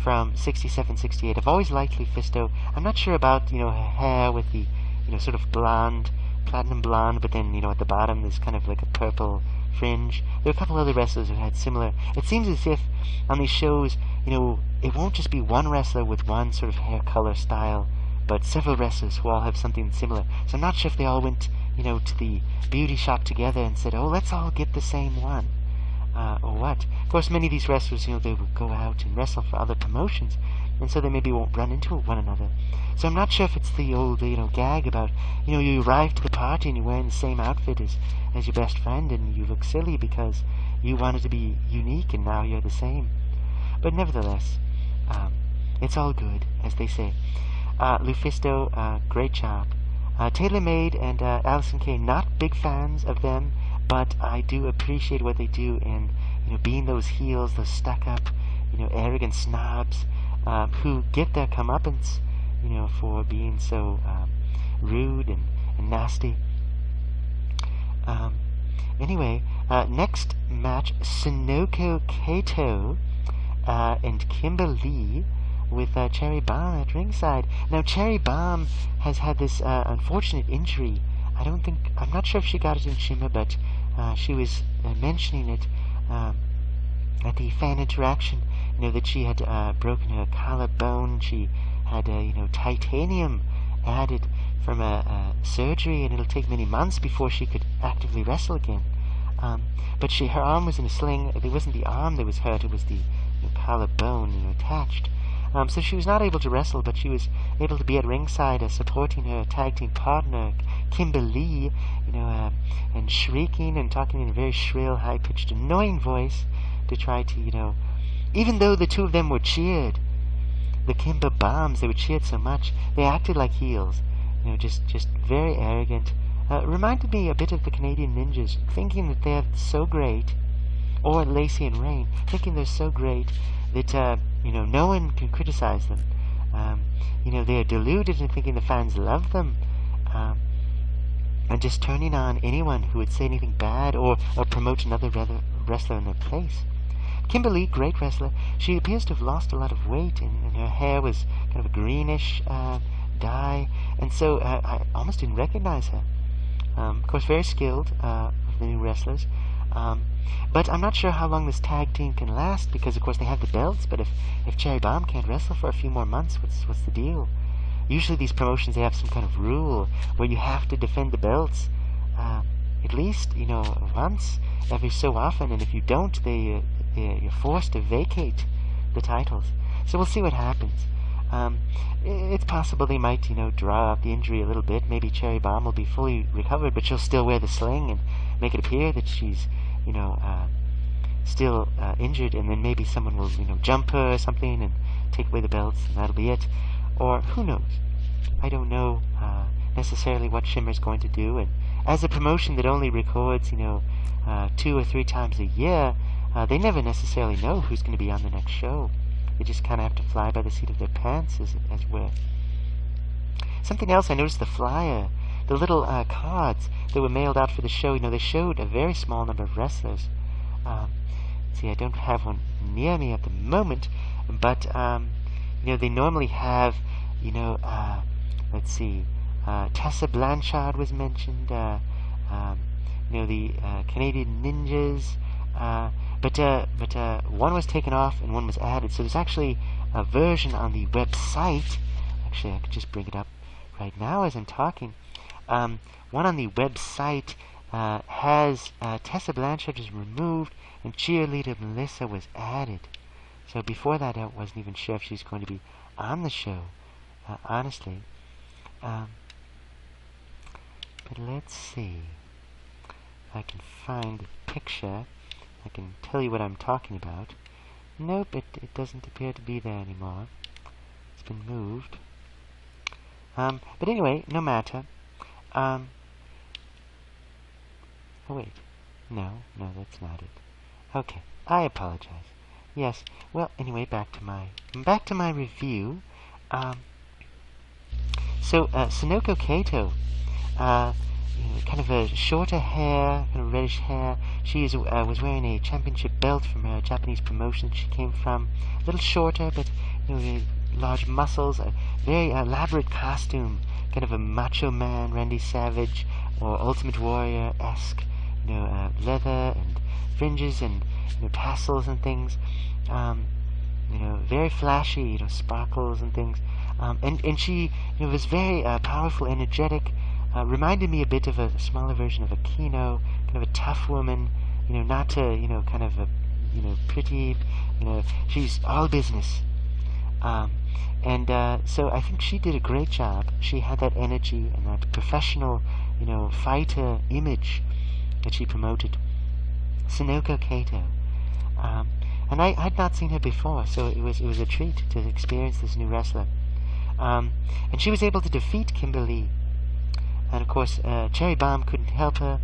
[SPEAKER 1] from 67, 68. I've always liked Lufisto. I'm not sure about, her hair with the, sort of blonde, platinum blonde, but then, at the bottom there's kind of like a purple fringe. There are a couple other wrestlers who had similar. It seems as if on these shows, it won't just be one wrestler with one sort of hair color style, but several wrestlers who all have something similar. So I'm not sure if they all went, to the beauty shop together and said, oh, let's all get the same one, or what. Of course, many of these wrestlers, they will go out and wrestle for other promotions, and so they maybe won't run into one another. So I'm not sure if it's the old, gag about, you arrive to the party and you're wearing the same outfit as your best friend, and you look silly because you wanted to be unique and now you're the same. But nevertheless, it's all good, as they say. Lufisto, great job. TaylorMade and Allison Kay, not big fans of them, but I do appreciate what they do in, being those heels, those stuck-up, arrogant snobs who get their comeuppance, for being so rude and nasty. Anyway, next match, Sonoko Kato and Kimberly with Cherry Bomb at ringside. Now, Cherry Bomb has had this unfortunate injury. I'm not sure if she got it in Shimmer, but she was mentioning it at the fan interaction, that she had broken her collarbone. She had, titanium added from a surgery, and it'll take many months before she could actively wrestle again. But her arm was in a sling. It wasn't the arm that was hurt, it was the collarbone, attached. So she was not able to wrestle, but she was able to be at ringside supporting her tag team partner, Kimberly, and shrieking and talking in a very shrill, high-pitched, annoying voice to try to, even though the two of them were cheered, the Kimber Bombs, they were cheered so much, they acted like heels, just very arrogant. Reminded me a bit of the Canadian Ninjas, thinking that they're so great, or Lacey and Rain, thinking they're so great that, no one can criticize them. They're deluded in thinking the fans love them, and just turning on anyone who would say anything bad or promote another wrestler in their place. Kimberly, great wrestler. She appears to have lost a lot of weight, and her hair was kind of a greenish dye, and so I almost didn't recognize her. Of course, very skilled of the new wrestlers. But I'm not sure how long this tag team can last, because of course they have the belts, but if Cherry Bomb can't wrestle for a few more months, what's the deal? Usually these promotions, they have some kind of rule where you have to defend the belts at least, once every so often, and if you don't, you're forced to vacate the titles. So we'll see what happens. It's possible they might, draw out the injury a little bit. Maybe Cherry Bomb will be fully recovered, but she'll still wear the sling and make it appear that she's, still injured, and then maybe someone will, jump her or something and take away the belts, and that'll be it. Or who knows? I don't know necessarily what Shimmer's going to do. And as a promotion that only records, 2 or 3 times a year, they never necessarily know who's going to be on the next show. They just kind of have to fly by the seat of their pants, as it were. Something else, I noticed the flyer, the little cards that were mailed out for the show. They showed a very small number of wrestlers. See, I don't have one near me at the moment, but they normally have, let's see, Tessa Blanchard was mentioned, the Canadian Ninjas, but one was taken off and one was added. So there's actually a version on the website. Actually, I could just bring it up right now as I'm talking. One on the website has Tessa Blanchard is removed and cheerleader Melissa was added. So before that, I wasn't even sure if she's going to be on the show, honestly. But let's see. If I can find the picture, I can tell you what I'm talking about. Nope, it doesn't appear to be there anymore. It's been moved. But anyway, no matter. Oh wait. No, that's not it. Okay, I apologize. Yes, well, anyway, back to my review. So, Sonoko Kato, kind of a shorter hair, kind of reddish hair. She was wearing a championship belt from a Japanese promotion she came from. A little shorter, but large muscles. A very elaborate costume, kind of a Macho Man, Randy Savage, or Ultimate Warrior-esque. Leather and fringes and tassels and things. Very flashy. Sparkles and things. And she was very powerful, energetic. Reminded me a bit of a smaller version of Aquino, kind of a tough woman, not kind of a, pretty, she's all business. So I think she did a great job. She had that energy and that professional, fighter image that she promoted. Sonoko Kato. And I'd not seen her before, so it was a treat to experience this new wrestler. And she was able to defeat Kimberly. And of course, Cherry Bomb couldn't help her.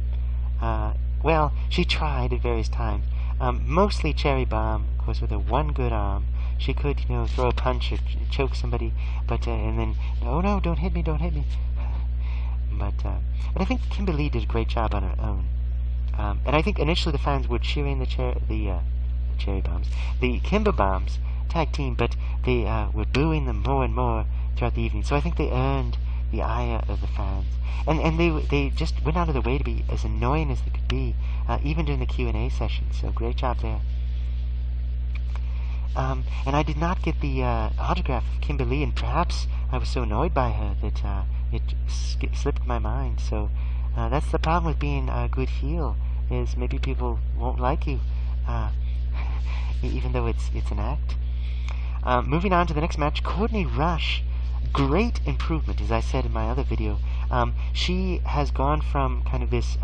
[SPEAKER 1] Well, she tried at various times. Mostly Cherry Bomb, of course, with her one good arm. She could, throw a punch or choke somebody, but and then, oh no, don't hit me. But I think Kimberly did a great job on her own. And I think initially the fans were cheering the Cherry Bombs, the Kimber Bombs tag team, but they were booing them more and more throughout the evening. So I think they earned the ire of the fans, and they just went out of their way to be as annoying as they could be, even during the Q&A session. So great job there. And I did not get the autograph of Kimberly, and perhaps I was so annoyed by her that it slipped my mind. So that's the problem with being a good heel, is maybe people won't like you, even though it's an act. Moving on to the next match, Courtney Rush. Great improvement, as I said in my other video. She has gone from kind of this,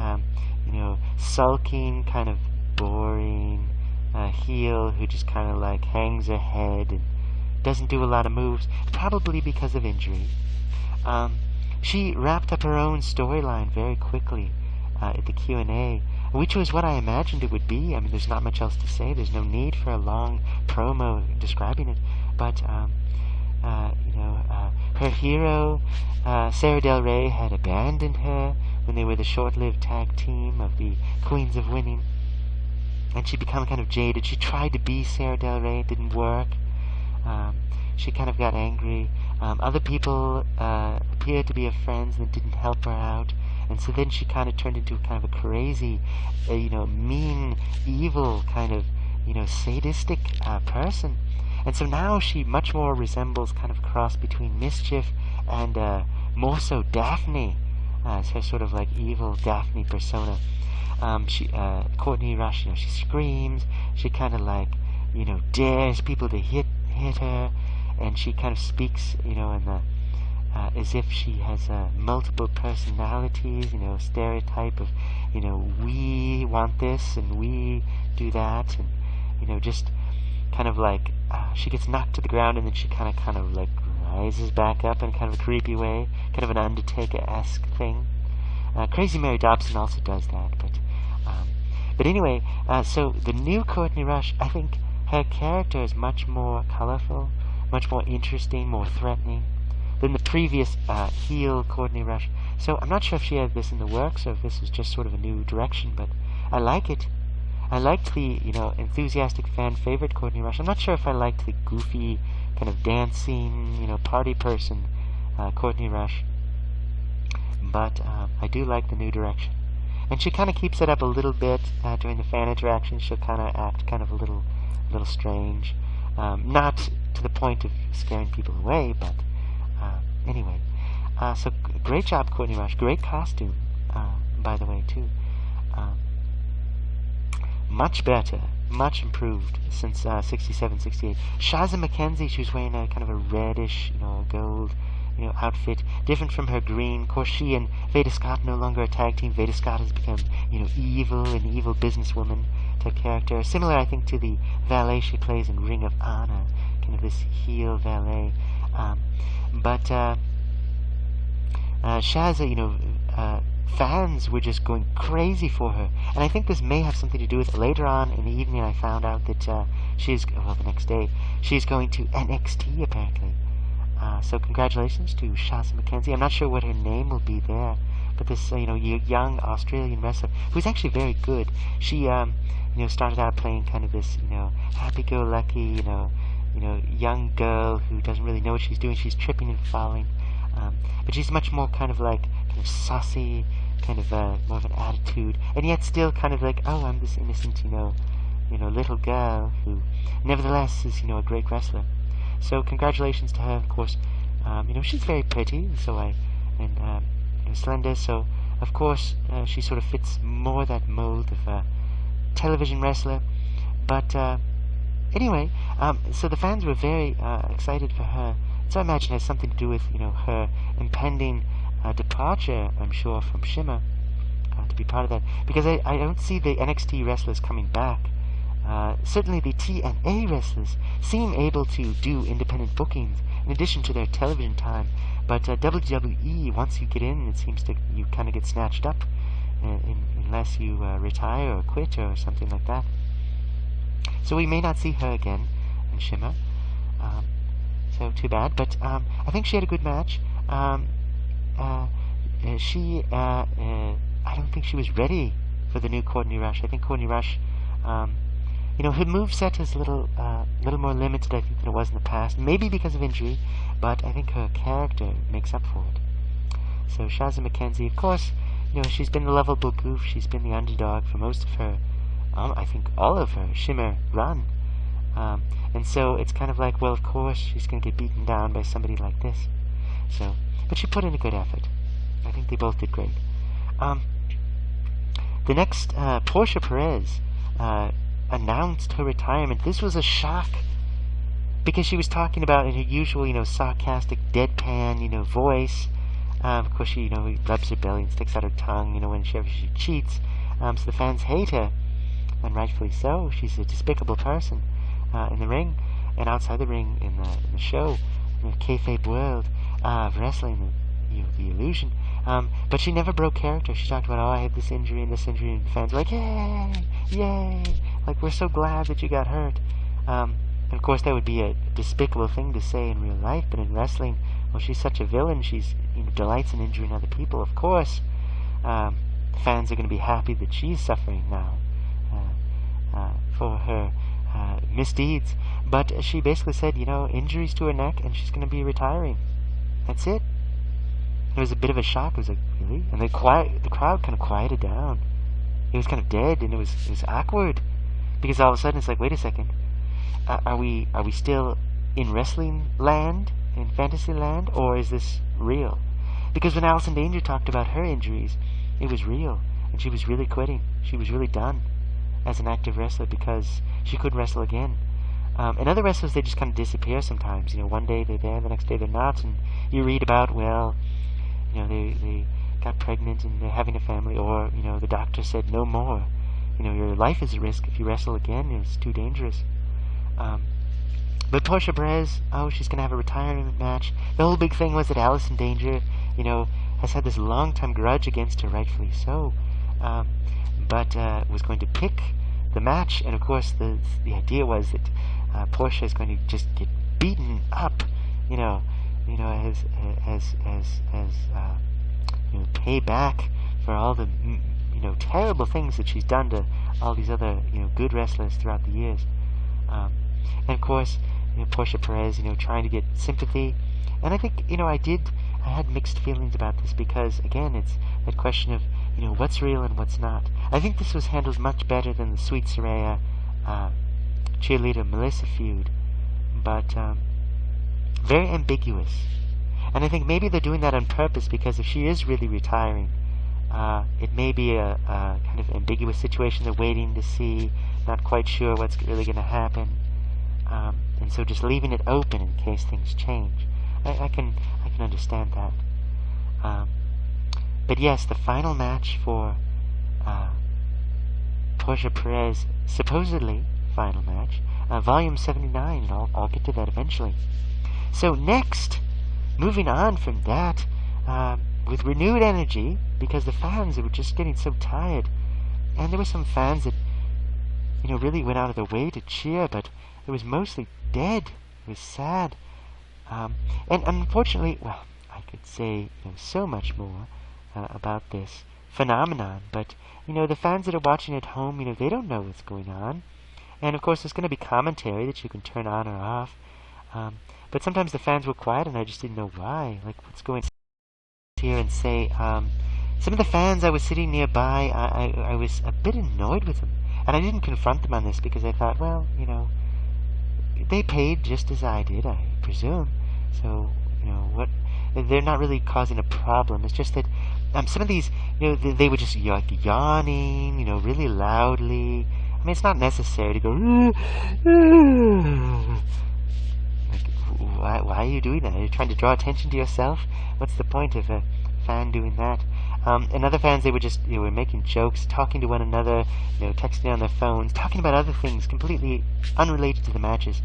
[SPEAKER 1] sulking, kind of boring heel who just kind of like hangs her head and doesn't do a lot of moves, probably because of injury. She wrapped up her own storyline very quickly at the Q&A, which was what I imagined it would be. I mean, there's not much else to say. There's no need for a long promo describing it. But, her hero, Sarah Del Rey, had abandoned her when they were the short-lived tag team of the Queens of Winning. And she'd become kind of jaded. She tried to be Sarah Del Rey. It didn't work. She kind of got angry. Other people appeared to be her friends and didn't help her out. And so then she kind of turned into kind of a crazy, mean, evil kind of, sadistic person. And so now she much more resembles kind of a cross between Mischief and more so Daphne, as her sort of like evil Daphne persona. Courtney Rush, she screams. She kind of like, dares people to hit her, and she kind of speaks, in the as if she has multiple personalities, stereotype of, we want this and we do that, and, just kind of like, she gets knocked to the ground and then she kind of like rises back up in kind of a creepy way, kind of an Undertaker-esque thing. Crazy Mary Dobson also does that, but anyway, so the new Courtney Rush, I think her character is much more colorful, much more interesting, more threatening than the previous heel Courtney Rush. So I'm not sure if she had this in the works or if this was just sort of a new direction, but I like it. I liked the, enthusiastic fan favorite Courtney Rush. I'm not sure if I liked the goofy, kind of dancing, party person Courtney Rush, but I do like the new direction. And she kind of keeps it up a little bit during the fan interactions. She'll kind of act kind of a little strange, not to the point of scaring people away, but anyway. So great job, Courtney Rush. Great costume, by the way, too. Much better, much improved since 67, 68. Shaza Mackenzie, she was wearing a kind of a reddish, gold, outfit, different from her green. Of course, she and Veda Scott no longer a tag team. Veda Scott has become, evil, an evil businesswoman type character. Similar, I think, to the valet she plays in Ring of Honor, kind of this heel valet. But Shaza, fans were just going crazy for her. And I think this may have something to do with later on in the evening I found out that the next day, she's going to NXT apparently. So congratulations to Shaza Mackenzie. I'm not sure what her name will be there, but this young Australian wrestler who's actually very good. She started out playing kind of this happy-go-lucky young girl who doesn't really know what she's doing. She's tripping and falling, but she's much more kind of saucy, kind of more of an attitude, and yet still kind of like, oh, I'm this innocent little girl who nevertheless is a great wrestler. So congratulations to her. Of course, she's very pretty, and slender. So of course she sort of fits more that mold of a television wrestler. But anyway, so the fans were very excited for her. So I imagine it has something to do with her impending departure, I'm sure, from Shimmer, to be part of that. Because I don't see the NXT wrestlers coming back. Certainly the TNA wrestlers seem able to do independent bookings in addition to their television time, but WWE, once you get in, it seems you kind of get snatched up unless you retire or quit or something like that. So we may not see her again in Shimmer, so too bad, but I think she had a good match. I don't think she was ready for the new Courtney Rush. I think Courtney Rush, her moveset is a little more limited, I think, than it was in the past. Maybe because of injury, but I think her character makes up for it. So Shaza Mackenzie, of course, she's been the lovable goof. She's been the underdog for most of her, I think all of her Shimmer run. And so it's kind of like, well, of course she's going to get beaten down by somebody like this. So, but she put in a good effort. I think they both did great. The next, Portia Perez announced her retirement. This was a shock because she was talking about in her usual, sarcastic, deadpan, voice. Of course, she, rubs her belly and sticks out her tongue, whenever she cheats. So the fans hate her, and rightfully so. She's a despicable person in the ring and outside the ring in the show, in the kayfabe world of wrestling, the illusion. But she never broke character. She talked about, I had this injury, and the fans were like, yay, yay, like, we're so glad that you got hurt. And of course, that would be a despicable thing to say in real life, but in wrestling, well, she's such a villain. She's delights in injuring other people. Of course, fans are going to be happy that she's suffering now for her misdeeds. But she basically said, injuries to her neck, and she's going to be retiring. That's it. It was a bit of a shock. It was like, really? And the crowd kind of quieted down. It was kind of dead, and it was awkward, because all of a sudden it's like, wait a second, are we still in wrestling land, in fantasy land, or is this real? Because when Allison Danger talked about her injuries, it was real, and she was really quitting. She was really done as an active wrestler because she couldn't wrestle again. And other wrestlers, they just kind of disappear sometimes. One day they're there, the next day they're not, and you read about, well, they got pregnant and they're having a family, or, the doctor said no more. Your life is at risk if you wrestle again. It's too dangerous. But Portia Perez, she's going to have a retirement match. The whole big thing was that Allison Danger, has had this long-time grudge against her, rightfully so. But was going to pick the match, and of course the idea was that Portia is going to just get beaten up, as pay back for all the terrible things that she's done to all these other good wrestlers throughout the years. And of course, Portia Perez, trying to get sympathy. And I think, I had mixed feelings about this because, again, it's that question of, what's real and what's not. I think this was handled much better than the Sweet Saraya cheerleader Melissa feud, but very ambiguous. And I think maybe they're doing that on purpose because if she is really retiring, it may be a kind of ambiguous situation. They're waiting to see, not quite sure what's really going to happen. And so just leaving it open in case things change. I can understand that. But yes, the final match for Portia Perez, supposedly final match, Volume 79, and I'll get to that eventually. So next, moving on from that, with renewed energy, because the fans were just getting so tired, and there were some fans that really went out of their way to cheer, but it was mostly dead. It was sad. And unfortunately, well, I could say so much more about this phenomenon, but the fans that are watching at home, they don't know what's going on. And of course, there's going to be commentary that you can turn on or off. But sometimes the fans were quiet, and I just didn't know why. Like, what's going on here? And say, some of the fans I was sitting nearby, I was a bit annoyed with them, and I didn't confront them on this because I thought, well, they paid just as I did, I presume. So, what? They're not really causing a problem. It's just that some of these, they were just like yawning, really loudly. I mean, it's not necessary to go. Like, why are you doing that? Are you trying to draw attention to yourself? What's the point of a fan doing that? And other fans, they were making jokes, talking to one another, texting on their phones, talking about other things completely unrelated to the matches.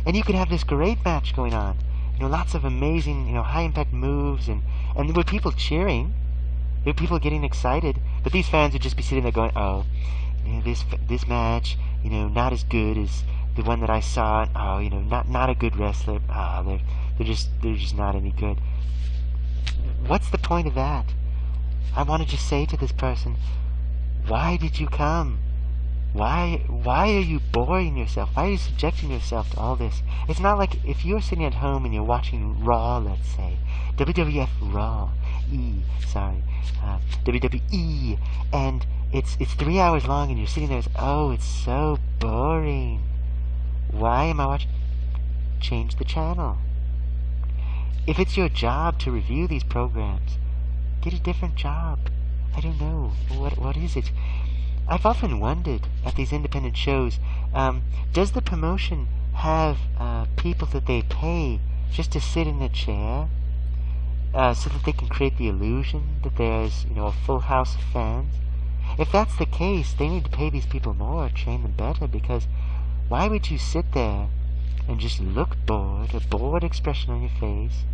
[SPEAKER 1] And you could have this great match going on. Lots of amazing, high-impact moves, and there were people cheering. There were people getting excited. But these fans would just be sitting there going, oh, this match, not as good as the one that I saw. Oh, not a good wrestler. Oh, they're just not any good. What's the point of that? I want to just say to this person, why did you come? Why are you boring yourself? Why are you subjecting yourself to all this? It's not like if you're sitting at home and you're watching Raw, let's say, WWF Raw, WWE, and it's 3 hours long and you're sitting there, it's so boring. Why am I watching? Change the channel. If it's your job to review these programs, get a different job. I don't know. What is it? I've often wondered at these independent shows, does the promotion have people that they pay just to sit in a chair so that they can create the illusion that there's, a full house of fans? If that's the case, they need to pay these people more, train them better, because why would you sit there and just look bored, a bored expression on your face,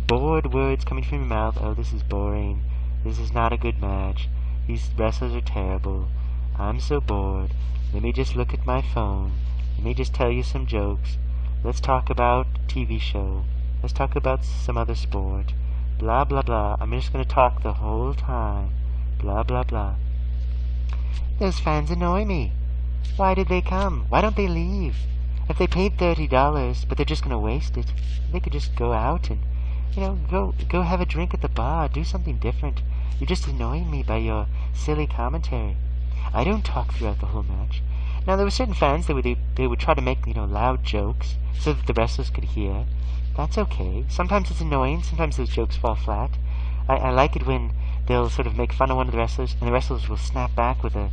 [SPEAKER 1] bored words coming from your mouth, oh, this is boring, this is not a good match, these wrestlers are terrible, I'm so bored, let me just look at my phone, let me just tell you some jokes, let's talk about TV show, let's talk about some other sport, blah blah blah, I'm just going to talk the whole time, blah blah blah. Those fans annoy me. Why did they come? Why don't they leave? If they paid $30, but they're just going to waste it, they could just go out and, go have a drink at the bar, do something different. You're just annoying me by your silly commentary. I don't talk throughout the whole match. Now, there were certain fans that they would try to make, loud jokes so that the wrestlers could hear. That's okay. Sometimes it's annoying. Sometimes those jokes fall flat. I like it when they'll sort of make fun of one of the wrestlers, and the wrestlers will snap back with a,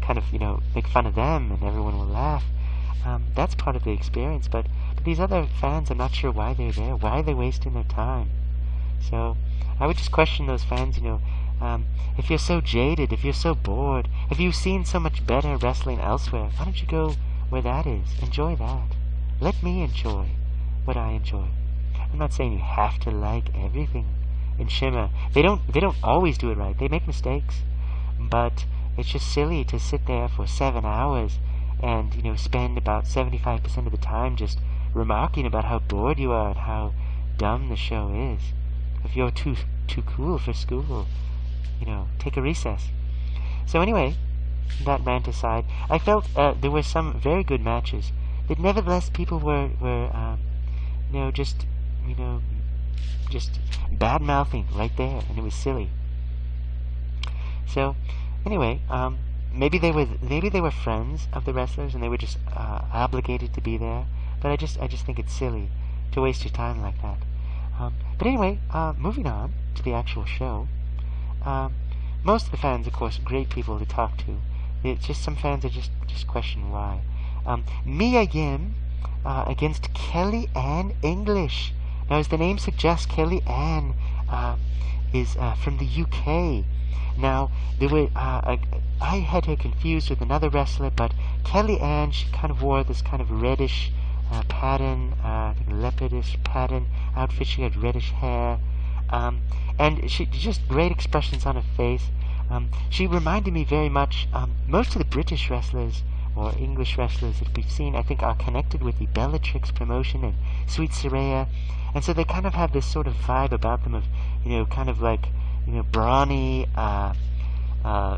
[SPEAKER 1] kind of, make fun of them, and everyone will laugh. That's part of the experience, but these other fans, I'm not sure why they're there. Why are they wasting their time? So I would just question those fans, if you're so jaded, if you're so bored, if you've seen so much better wrestling elsewhere, why don't you go where that is? Enjoy that. Let me enjoy what I enjoy. I'm not saying you have to like everything in Shimmer. They don't always do it right. They make mistakes. But it's just silly to sit there for 7 hours and, spend about 75% of the time just remarking about how bored you are and how dumb the show is. If you're too cool for school, take a recess. So anyway, that rant aside, I felt there were some very good matches. But nevertheless, people were just bad-mouthing right there, and it was silly. So, anyway, maybe they were friends of the wrestlers, and they were just obligated to be there. But I just think it's silly to waste your time like that. But anyway, moving on to the actual show. Most of the fans, of course, great people to talk to. It's just some fans are just question why. Mia Yim against Kelly Ann English. Now, as the name suggests, Kelly Ann is from the UK. Now, I had her confused with another wrestler, but Kelly Ann, she kind of wore this kind of reddish pattern, leopardish pattern outfit. She had reddish hair, and she just great expressions on her face. She reminded me very much. Most of the British wrestlers or English wrestlers that we've seen, I think, are connected with the Bellatrix promotion and Sweet Saraya, and so they kind of have this sort of vibe about them of, kind of like, brawny,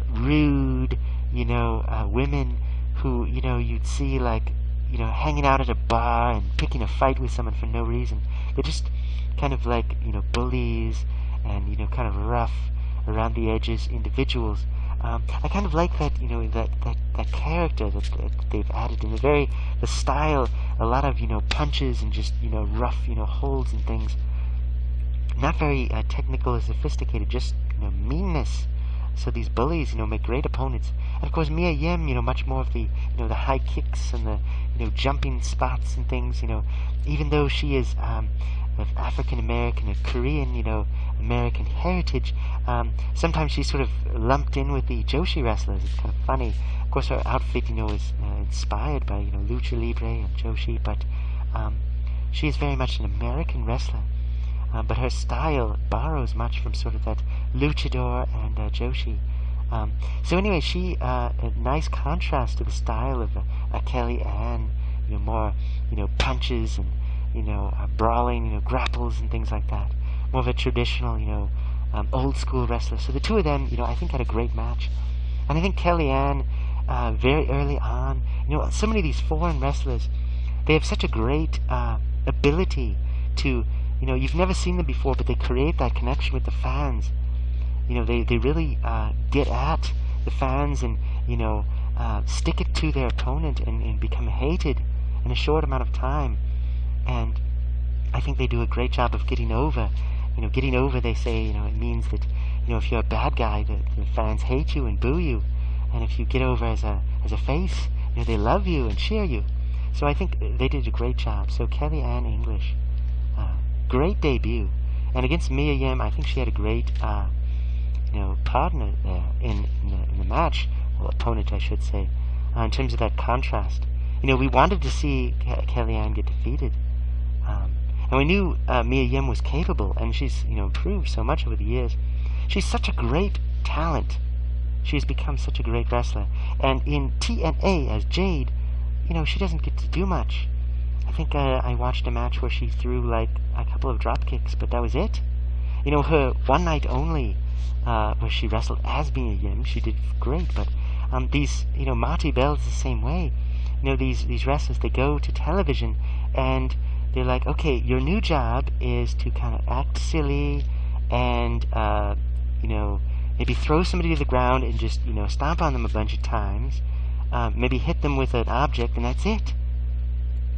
[SPEAKER 1] rude, women who, you'd see like, hanging out at a bar and picking a fight with someone for no reason. They're just kind of like, bullies and, kind of rough around the edges individuals. I kind of like that, that character that they've added in the style, a lot of, punches and just, rough, holds and things. Not very technical or sophisticated, just, meanness. So these bullies, make great opponents. And of course, Mia Yim, much more of the, the high kicks and the, jumping spots and things, even though she is of African American or Korean, American heritage, sometimes she's sort of lumped in with the Joshi wrestlers. It's kind of funny. Of course, her outfit, is inspired by, Lucha Libre and Joshi, but she is very much an American wrestler. But her style borrows much from sort of that luchador and Joshi. So anyway, she a nice contrast to the style of Kelly Ann, more punches and brawling, grapples and things like that. More of a traditional, old school wrestler. So the two of them, I think had a great match. And I think Kelly Ann, very early on, so many of these foreign wrestlers, they have such a great ability to, you've never seen them before, but they create that connection with the fans. They really get at the fans and, stick it to their opponent and become hated in a short amount of time. And I think they do a great job of getting over. Getting over, they say, it means that, if you're a bad guy, the fans hate you and boo you. And if you get over as a face, they love you and cheer you. So I think they did a great job. So Kelly Ann English, great debut. And against Mia Yim, I think she had a great, partner there in the match, or opponent, I should say, in terms of that contrast. We wanted to see Kelly Ann get defeated. And we knew Mia Yim was capable, and she's, improved so much over the years. She's such a great talent. She's become such a great wrestler. And in TNA as Jade, she doesn't get to do much. I think I watched a match where she threw, like, a couple of drop kicks, but that was it. Her one night only, where she wrestled as Mia Yim, she did great, but these, Marty Bell's the same way. These wrestlers, they go to television, and they're like, okay, your new job is to kind of act silly and, maybe throw somebody to the ground and just, stomp on them a bunch of times, maybe hit them with an object, and that's it.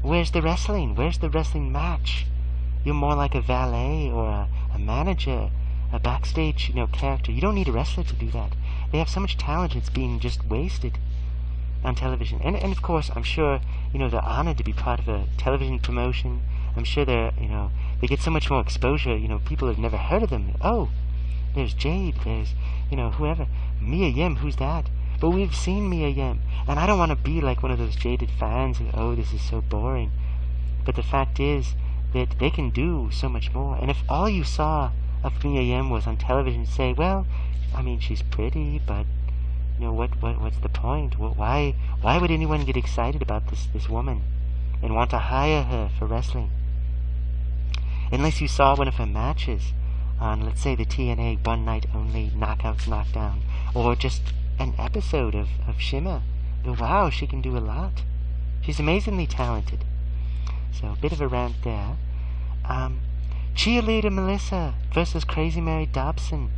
[SPEAKER 1] Where's the wrestling? Where's the wrestling match? You're more like a valet or a manager, a backstage, character. You don't need a wrestler to do that. They have so much talent, it's being just wasted. on television. And of course, I'm sure, they're honored to be part of a television promotion. I'm sure they get so much more exposure. People have never heard of them. Oh, there's Jade, there's, whoever. Mia Yim, who's that? But we've seen Mia Yim. And I don't want to be like one of those jaded fans who, oh, this is so boring. But the fact is that they can do so much more. And if all you saw of Mia Yim was on television, say, well, I mean, she's pretty, but, what's the point? Why would anyone get excited about this woman and want to hire her for wrestling? Unless you saw one of her matches on, let's say, the TNA One Night Only Knockouts Knockdown, or just an episode of Shimmer. Wow, she can do a lot. She's amazingly talented. So, a bit of a rant there. Cheerleader Melissa versus Crazy Mary Dobson.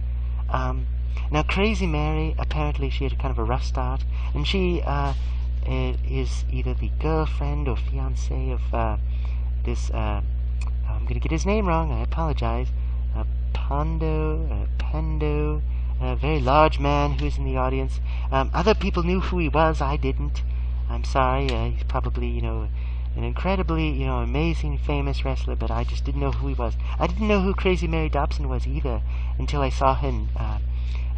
[SPEAKER 1] Now, Crazy Mary, apparently she had kind of a rough start, and she is either the girlfriend or fiancée of this, I'm going to get his name wrong, I apologize, Pando, a very large man who's in the audience. Other people knew who he was, I didn't. I'm sorry, he's probably, an incredibly, amazing, famous wrestler, but I just didn't know who he was. I didn't know who Crazy Mary Dobson was either until I saw him, I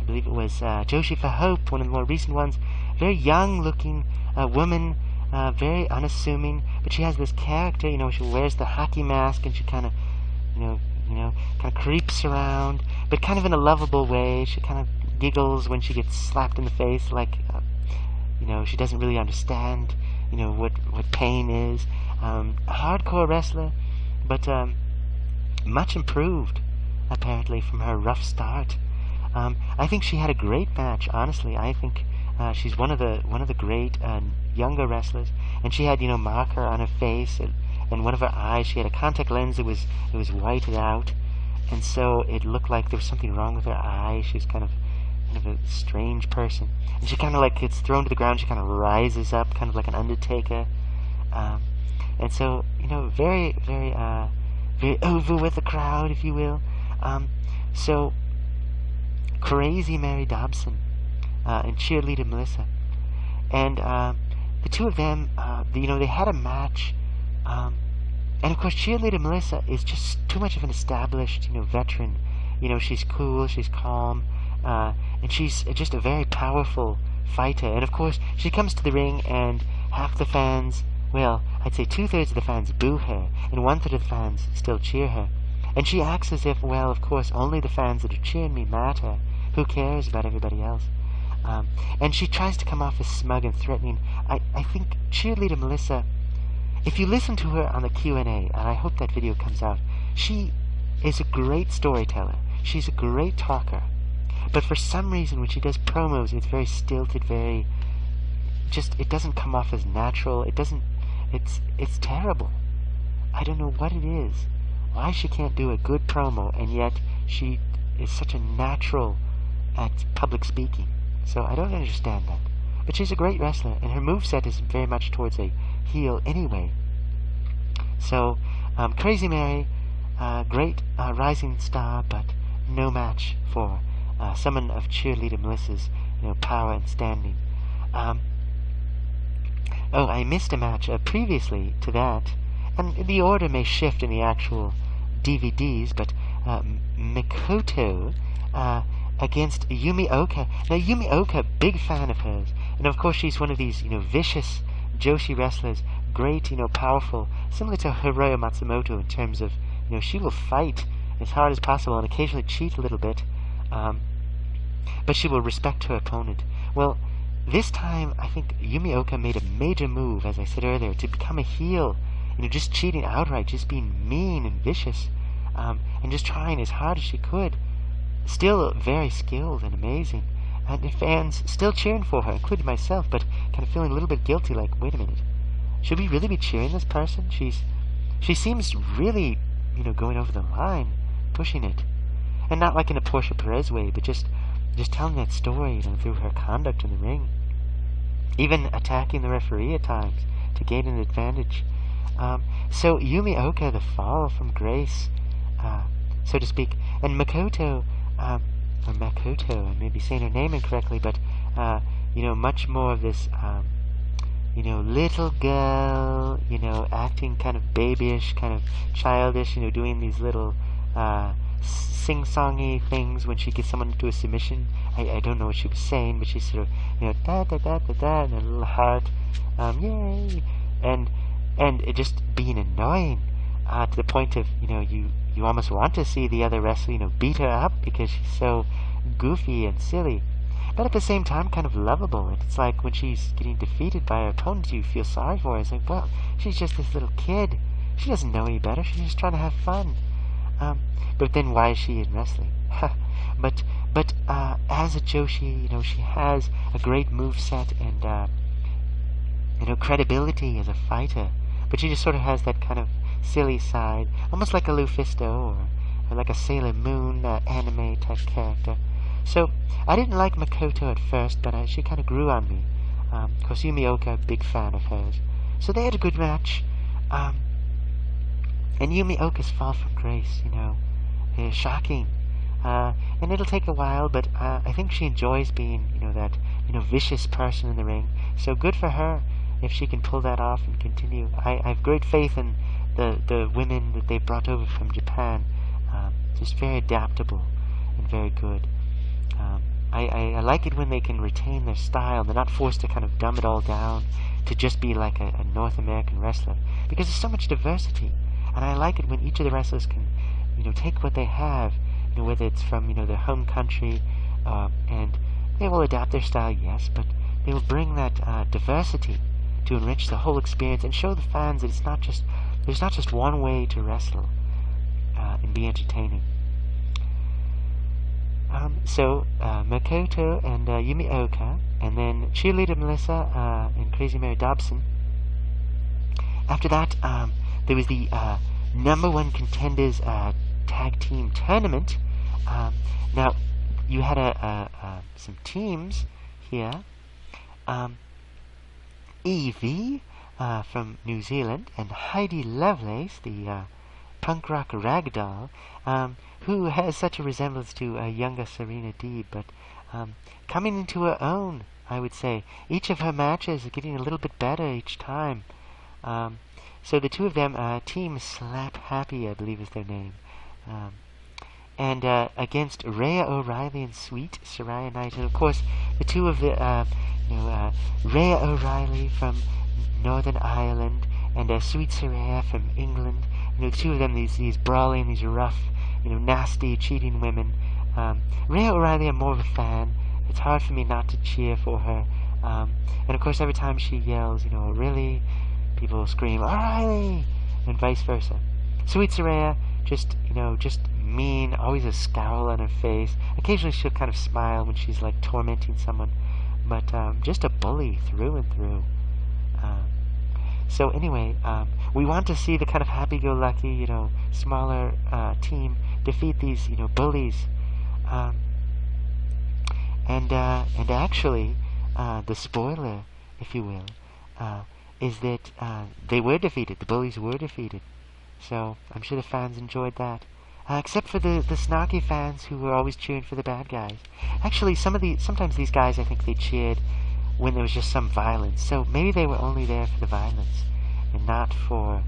[SPEAKER 1] believe it was Joshi for Hope, one of the more recent ones. Very young-looking woman, very unassuming, but she has this character, she wears the hockey mask and she kind of, kind of creeps around, but kind of in a lovable way. She kind of giggles when she gets slapped in the face, like, she doesn't really understand, what pain is. A hardcore wrestler, but much improved, apparently, from her rough start. I think she had a great match, honestly. I think she's one of the great younger wrestlers, and she had, marker on her face, and one of her eyes, she had a contact lens that was whited out, and so it looked like there was something wrong with her eye. She was kind of a strange person, and she kind of like gets thrown to the ground. She kind of rises up, kind of like an undertaker, and so very, very, very over with the crowd, if you will. So Crazy Mary Dobson and Cheerleader Melissa, and the two of them, they had a match. And of course, Cheerleader Melissa is just too much of an established, veteran. She's cool, she's calm, and she's just a very powerful fighter. And of course, she comes to the ring, and half the fans, well, I'd say 2/3 of the fans boo her, and 1/3 of the fans still cheer her. And she acts as if, well, of course, only the fans that are cheering me matter. Who cares about everybody else? And she tries to come off as smug and threatening. I think Cheerleader Melissa, if you listen to her on the Q&A, and I hope that video comes out, she is a great storyteller. She's a great talker. But for some reason, when she does promos, it's very stilted, very, just, it doesn't come off as natural. It doesn't, it's terrible. I don't know what it is. Why she can't do a good promo, and yet she is such a natural at public speaking. So I don't understand that. But she's a great wrestler, and her moveset is very much towards a heel anyway. So, Crazy Mary, great rising star, but no match for someone of Cheerleader Melissa's, power and standing. Oh, I missed a match previously to that, and the order may shift in the actual DVDs, but Mikoto against Yumi Oka. Now, Yumi Oka, big fan of hers, and of course she's one of these, vicious Joshi wrestlers, great, powerful, similar to Hiroyo Matsumoto in terms of, she will fight as hard as possible and occasionally cheat a little bit, but she will respect her opponent. Well, this time, I think Yumi Oka made a major move, as I said earlier, to become a heel, just cheating outright, just being mean and vicious, and just trying as hard as she could. Still very skilled and amazing, and the fans still cheering for her, including myself, but kind of feeling a little bit guilty, like, wait a minute, should we really be cheering this person? She seems really, going over the line, pushing it, and not like in a Portia Perez way, but just telling that story, through her conduct in the ring, even attacking the referee at times to gain an advantage. So Yumi Oka, the fall from grace, so to speak, and Makoto, or Makoto, I may be saying her name incorrectly, but much more of this little girl, acting kind of babyish, kind of childish, doing these little sing-songy things when she gets someone into a submission. I don't know what she was saying, but she's sort of, da da da da da, and a little heart, yay, and it just being annoying to the point of, you almost want to see the other wrestler, beat her up because she's so goofy and silly. But at the same time, kind of lovable. It's like when she's getting defeated by her opponent, you feel sorry for her. It's like, well, she's just this little kid. She doesn't know any better. She's just trying to have fun. But then why is she in wrestling? but as a Joshi, she has a great moveset and, credibility as a fighter. But she just sort of has that kind of silly side, almost like a Lufisto or like a Sailor Moon anime type character. So I didn't like Makoto at first, but she kind of grew on me. Of course, Yumioka, big fan of hers. So they had a good match. And Yumioka's fall from grace, is shocking. And it'll take a while, but I think she enjoys being, that, vicious person in the ring. So good for her if she can pull that off and continue. I have great faith in the women that they brought over from Japan. Just very adaptable and very good. I like it when they can retain their style. They're not forced to kind of dumb it all down to just be like a North American wrestler, because there's so much diversity. And I like it when each of the wrestlers can, take what they have, whether it's from, their home country, and they will adapt their style, yes, but they will bring that diversity to enrich the whole experience and show the fans that there's not just one way to wrestle and be entertaining. So Makoto and Yumioka, and then Cheerleader Melissa and Crazy Mary Dobson. After that, there was the number one contenders tag team tournament. Now, you had some teams here. Evie from New Zealand and Heidi Lovelace, the punk rock ragdoll, who has such a resemblance to a younger Serena Deeb, but coming into her own, I would say. Each of her matches are getting a little bit better each time. So the two of them, Team Slap Happy, I believe is their name. And against Rhea O'Reilly and Sweet Saraya Knight, and of course the two of the Rhea O'Reilly from Northern Ireland and Sweet Saraya from England. The two of them, these brawling, these rough, nasty, cheating women. Rhea O'Reilly, I'm more of a fan. It's hard for me not to cheer for her. And of course, every time she yells, really, people scream, O'Reilly, and vice versa. Sweet Saraya, just mean, always a scowl on her face. Occasionally she'll kind of smile when she's like tormenting someone, but just a bully through and through. So anyway, we want to see the kind of happy-go-lucky, smaller team defeat these, bullies. And actually, the spoiler, if you will, is that they were defeated. The bullies were defeated. So I'm sure the fans enjoyed that. Except for the snarky fans who were always cheering for the bad guys. Actually, sometimes these guys, I think they cheered when there was just some violence. So maybe they were only there for the violence and not for...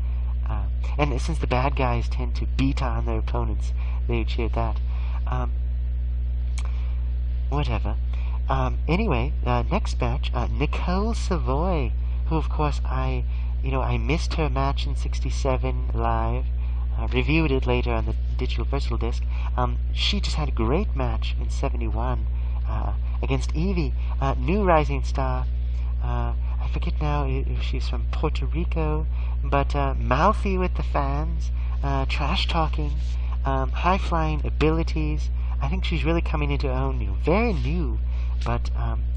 [SPEAKER 1] and since the bad guys tend to beat on their opponents, they cheered that. Whatever. Anyway, next match, Nicole Savoy, who of course I missed her match in 67 live. Reviewed it later on the digital virtual disc. She just had a great match in 71 against Evie, new rising star. I forget now if she's from Puerto Rico, but mouthy with the fans, trash talking, high flying abilities. I think she's really coming into her own. Very new, but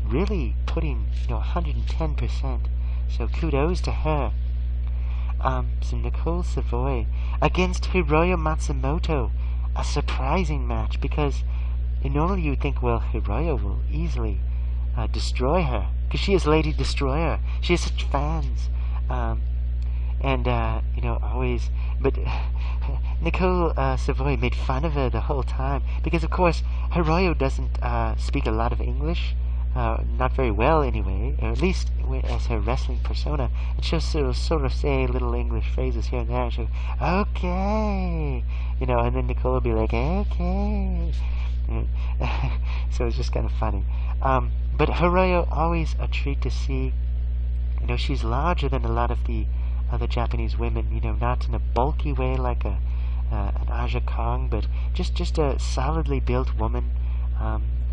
[SPEAKER 1] really putting 110%. So kudos to her. So Nicole Savoy against Hiroyo Matsumoto, a surprising match because normally you would think, well, Hiroyo will easily destroy her because she is Lady Destroyer. She has such fans, and always. But Nicole Savoy made fun of her the whole time because, of course, Hiroyo doesn't speak a lot of English. not very well anyway, or at least as her wrestling persona. And she'll sort of say little English phrases here and there, and she'll go, okay, and then Nicole will be like, okay. So it's just kind of funny. But Hiroyo, always a treat to see. She's larger than a lot of the other Japanese women, not in a bulky way like an Aja Kong, but just a solidly built woman.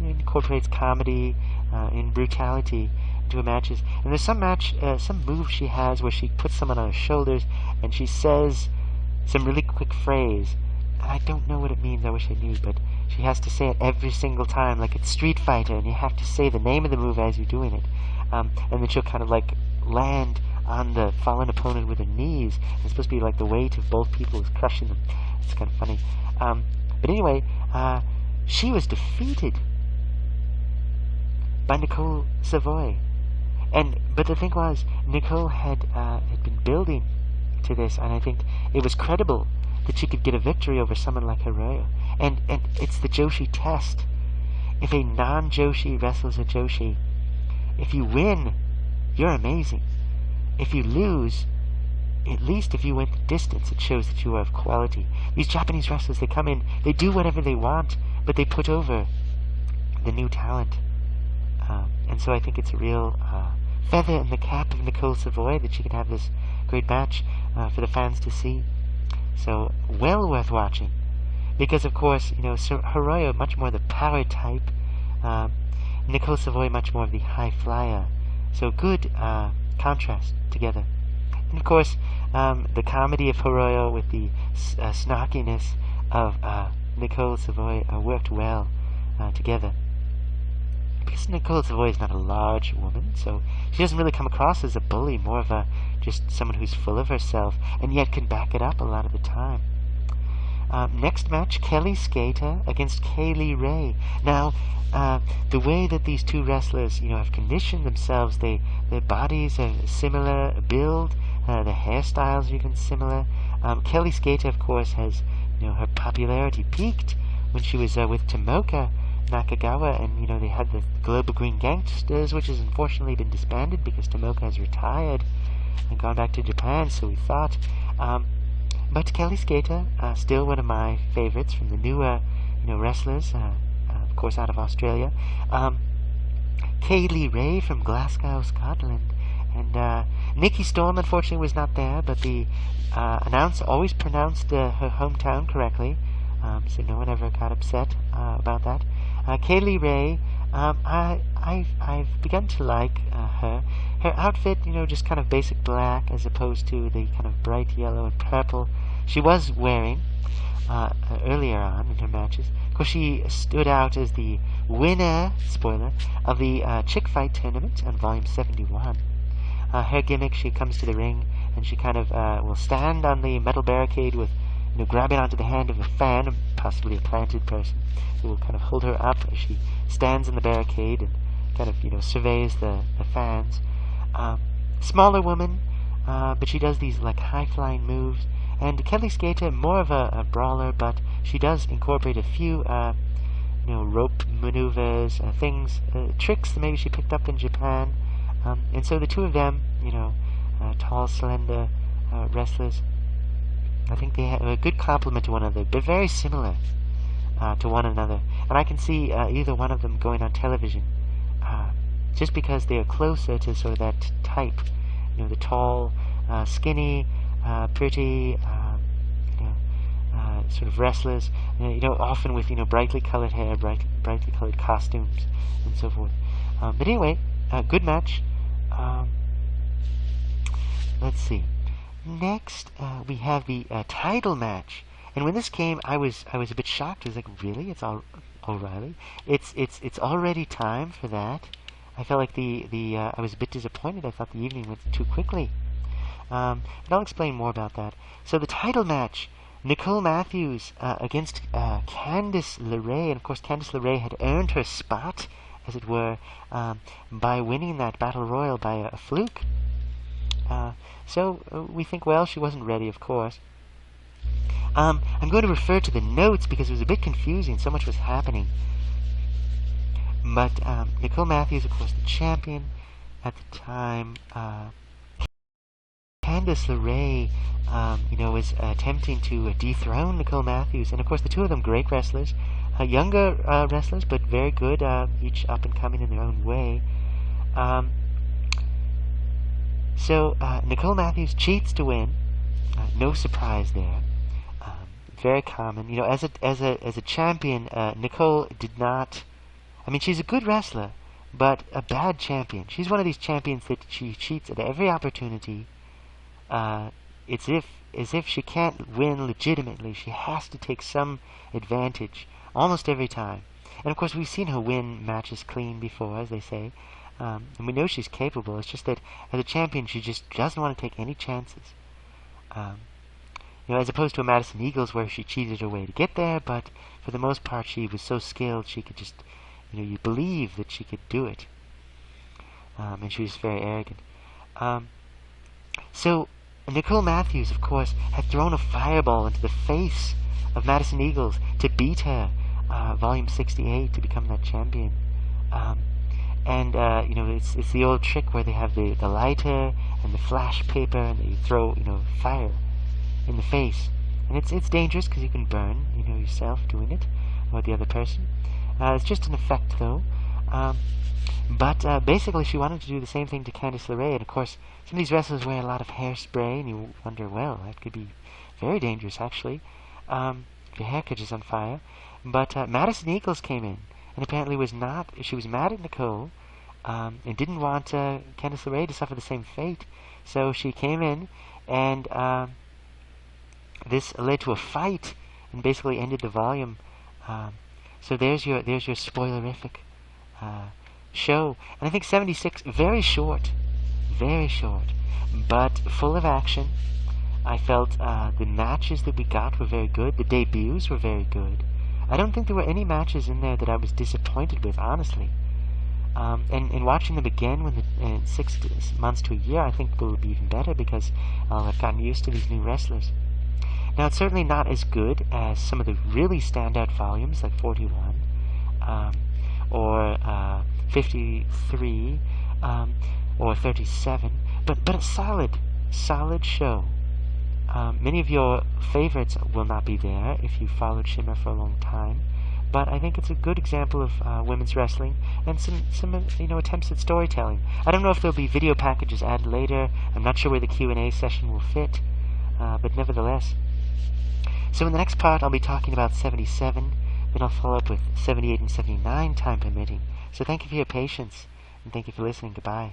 [SPEAKER 1] Incorporates comedy and brutality into her matches. And there's some move she has where she puts someone on her shoulders and she says some really quick phrase. I don't know what it means, I wish I knew, but she has to say it every single time, like it's Street Fighter, and you have to say the name of the move as you're doing it. And then she'll kind of like land on the fallen opponent with her knees. It's supposed to be like the weight of both people is crushing them. It's kind of funny. But anyway, she was defeated by Nicole Savoy. But the thing was, Nicole had been building to this, and I think it was credible that she could get a victory over someone like Hiroyo. And it's the Joshi test. If a non-Joshi wrestles a Joshi, if you win, you're amazing. If you lose, at least if you went the distance, it shows that you are of quality. These Japanese wrestlers, they come in, they do whatever they want, but they put over the new talent. And so I think it's a real feather in the cap of Nicole Savoy that she can have this great match for the fans to see. So, well worth watching. Because, of course, Hiroyo much more the power type. Nicole Savoy much more of the high flyer. So good contrast together. And, of course, the comedy of Hiroyo with the snarkiness of Nicole Savoy worked well together. Because Nicole Savoy is not a large woman, so she doesn't really come across as a bully, more of just someone who's full of herself, and yet can back it up a lot of the time. Next match, Kelly Skater against Kaylee Ray. Now, the way that these two wrestlers, have conditioned themselves, their bodies are similar build, the hairstyles are even similar. Kelly Skater, of course, has, her popularity peaked when she was with Tomoka Nakagawa, and they had the Global Green Gangsters, which has unfortunately been disbanded because Tomoka has retired and gone back to Japan, so we thought. But Kelly Skater, still one of my favorites from the newer, wrestlers, of course out of Australia. Kaylee Ray from Glasgow, Scotland, and Nikki Storm unfortunately was not there, but the announcer always pronounced her hometown correctly, so no one ever got upset about that. Kaylee Ray, I've begun to like her. Her outfit, just kind of basic black as opposed to the kind of bright yellow and purple she was wearing earlier on in her matches. Of course, she stood out as the winner, spoiler, of the Chick Fight tournament on Volume 71. Her gimmick, she comes to the ring and she kind of will stand on the metal barricade with grabbing onto the hand of a fan, possibly a planted person, who will kind of hold her up as she stands in the barricade and kind of, surveys the fans. Smaller woman, but she does these like high-flying moves. And Kelly Skater, more of a brawler, but she does incorporate a few, rope maneuvers, things, tricks that maybe she picked up in Japan. And so the two of them, tall, slender wrestlers, I think they have a good complement to one another. They're very similar to one another. And I can see either one of them going on television just because they are closer to sort of that type. The tall, skinny, pretty, sort of wrestlers, often with, brightly colored hair, brightly colored costumes, and so forth. But anyway, good match. Let's see. Next, we have the title match, and when this came, I was a bit shocked. I was like, really? It's O'Reilly? It's already time for that. I felt like I was a bit disappointed. I thought the evening went too quickly. But I'll explain more about that. So the title match, Nicole Matthews against Candice LeRae, and of course Candice LeRae had earned her spot, as it were, by winning that battle royal by a fluke. So we think, well, she wasn't ready, of course. I'm going to refer to the notes because it was a bit confusing. So much was happening. But Nicole Matthews, of course, the champion at the time. Candice LeRae, was attempting to dethrone Nicole Matthews, and of course the two of them great wrestlers, younger wrestlers, but very good, each up and coming in their own way. So Nicole Matthews cheats to win. No surprise there. Very common. As a champion, Nicole did not. I mean, she's a good wrestler, but a bad champion. She's one of these champions that she cheats at every opportunity. It's as if she can't win legitimately. She has to take some advantage almost every time. And of course, we've seen her win matches clean before, as they say. And we know she's capable. It's just that as a champion, she just doesn't want to take any chances. As opposed to a Madison Eagles where she cheated her way to get there, but for the most part, she was so skilled she could just, you believe that she could do it. And she was very arrogant. So Nicole Matthews, of course, had thrown a fireball into the face of Madison Eagles to beat her, Volume 68, to become that champion. It's the old trick where they have the lighter and the flash paper, and they throw, fire in the face. And it's dangerous because you can burn, yourself doing it, or the other person. It's just an effect, though. But basically, she wanted to do the same thing to Candice LeRae. And of course, some of these wrestlers wear a lot of hairspray, and you wonder, well, that could be very dangerous, actually. If your hair catches on fire. But Madison Eagles came in, and apparently she was mad at Nicole, and didn't want Candice LeRae to suffer the same fate. So she came in, and this led to a fight, and basically ended the volume. So there's your spoilerific show. And I think 76, very short, but full of action. I felt the matches that we got were very good. The debuts were very good. I don't think there were any matches in there that I was disappointed with, honestly. And watching them again in 6 months to a year, I think will be even better because I've gotten used to these new wrestlers. Now, it's certainly not as good as some of the really standout volumes, like 41, or 53, or 37, but a solid show. Many of your favorites will not be there if you followed Shimmer for a long time, but I think it's a good example of women's wrestling and some attempts at storytelling. I don't know if there'll be video packages added later. I'm not sure where the Q&A session will fit, but nevertheless. So in the next part, I'll be talking about 77, then I'll follow up with 78 and 79, time permitting. So thank you for your patience, and thank you for listening. Goodbye.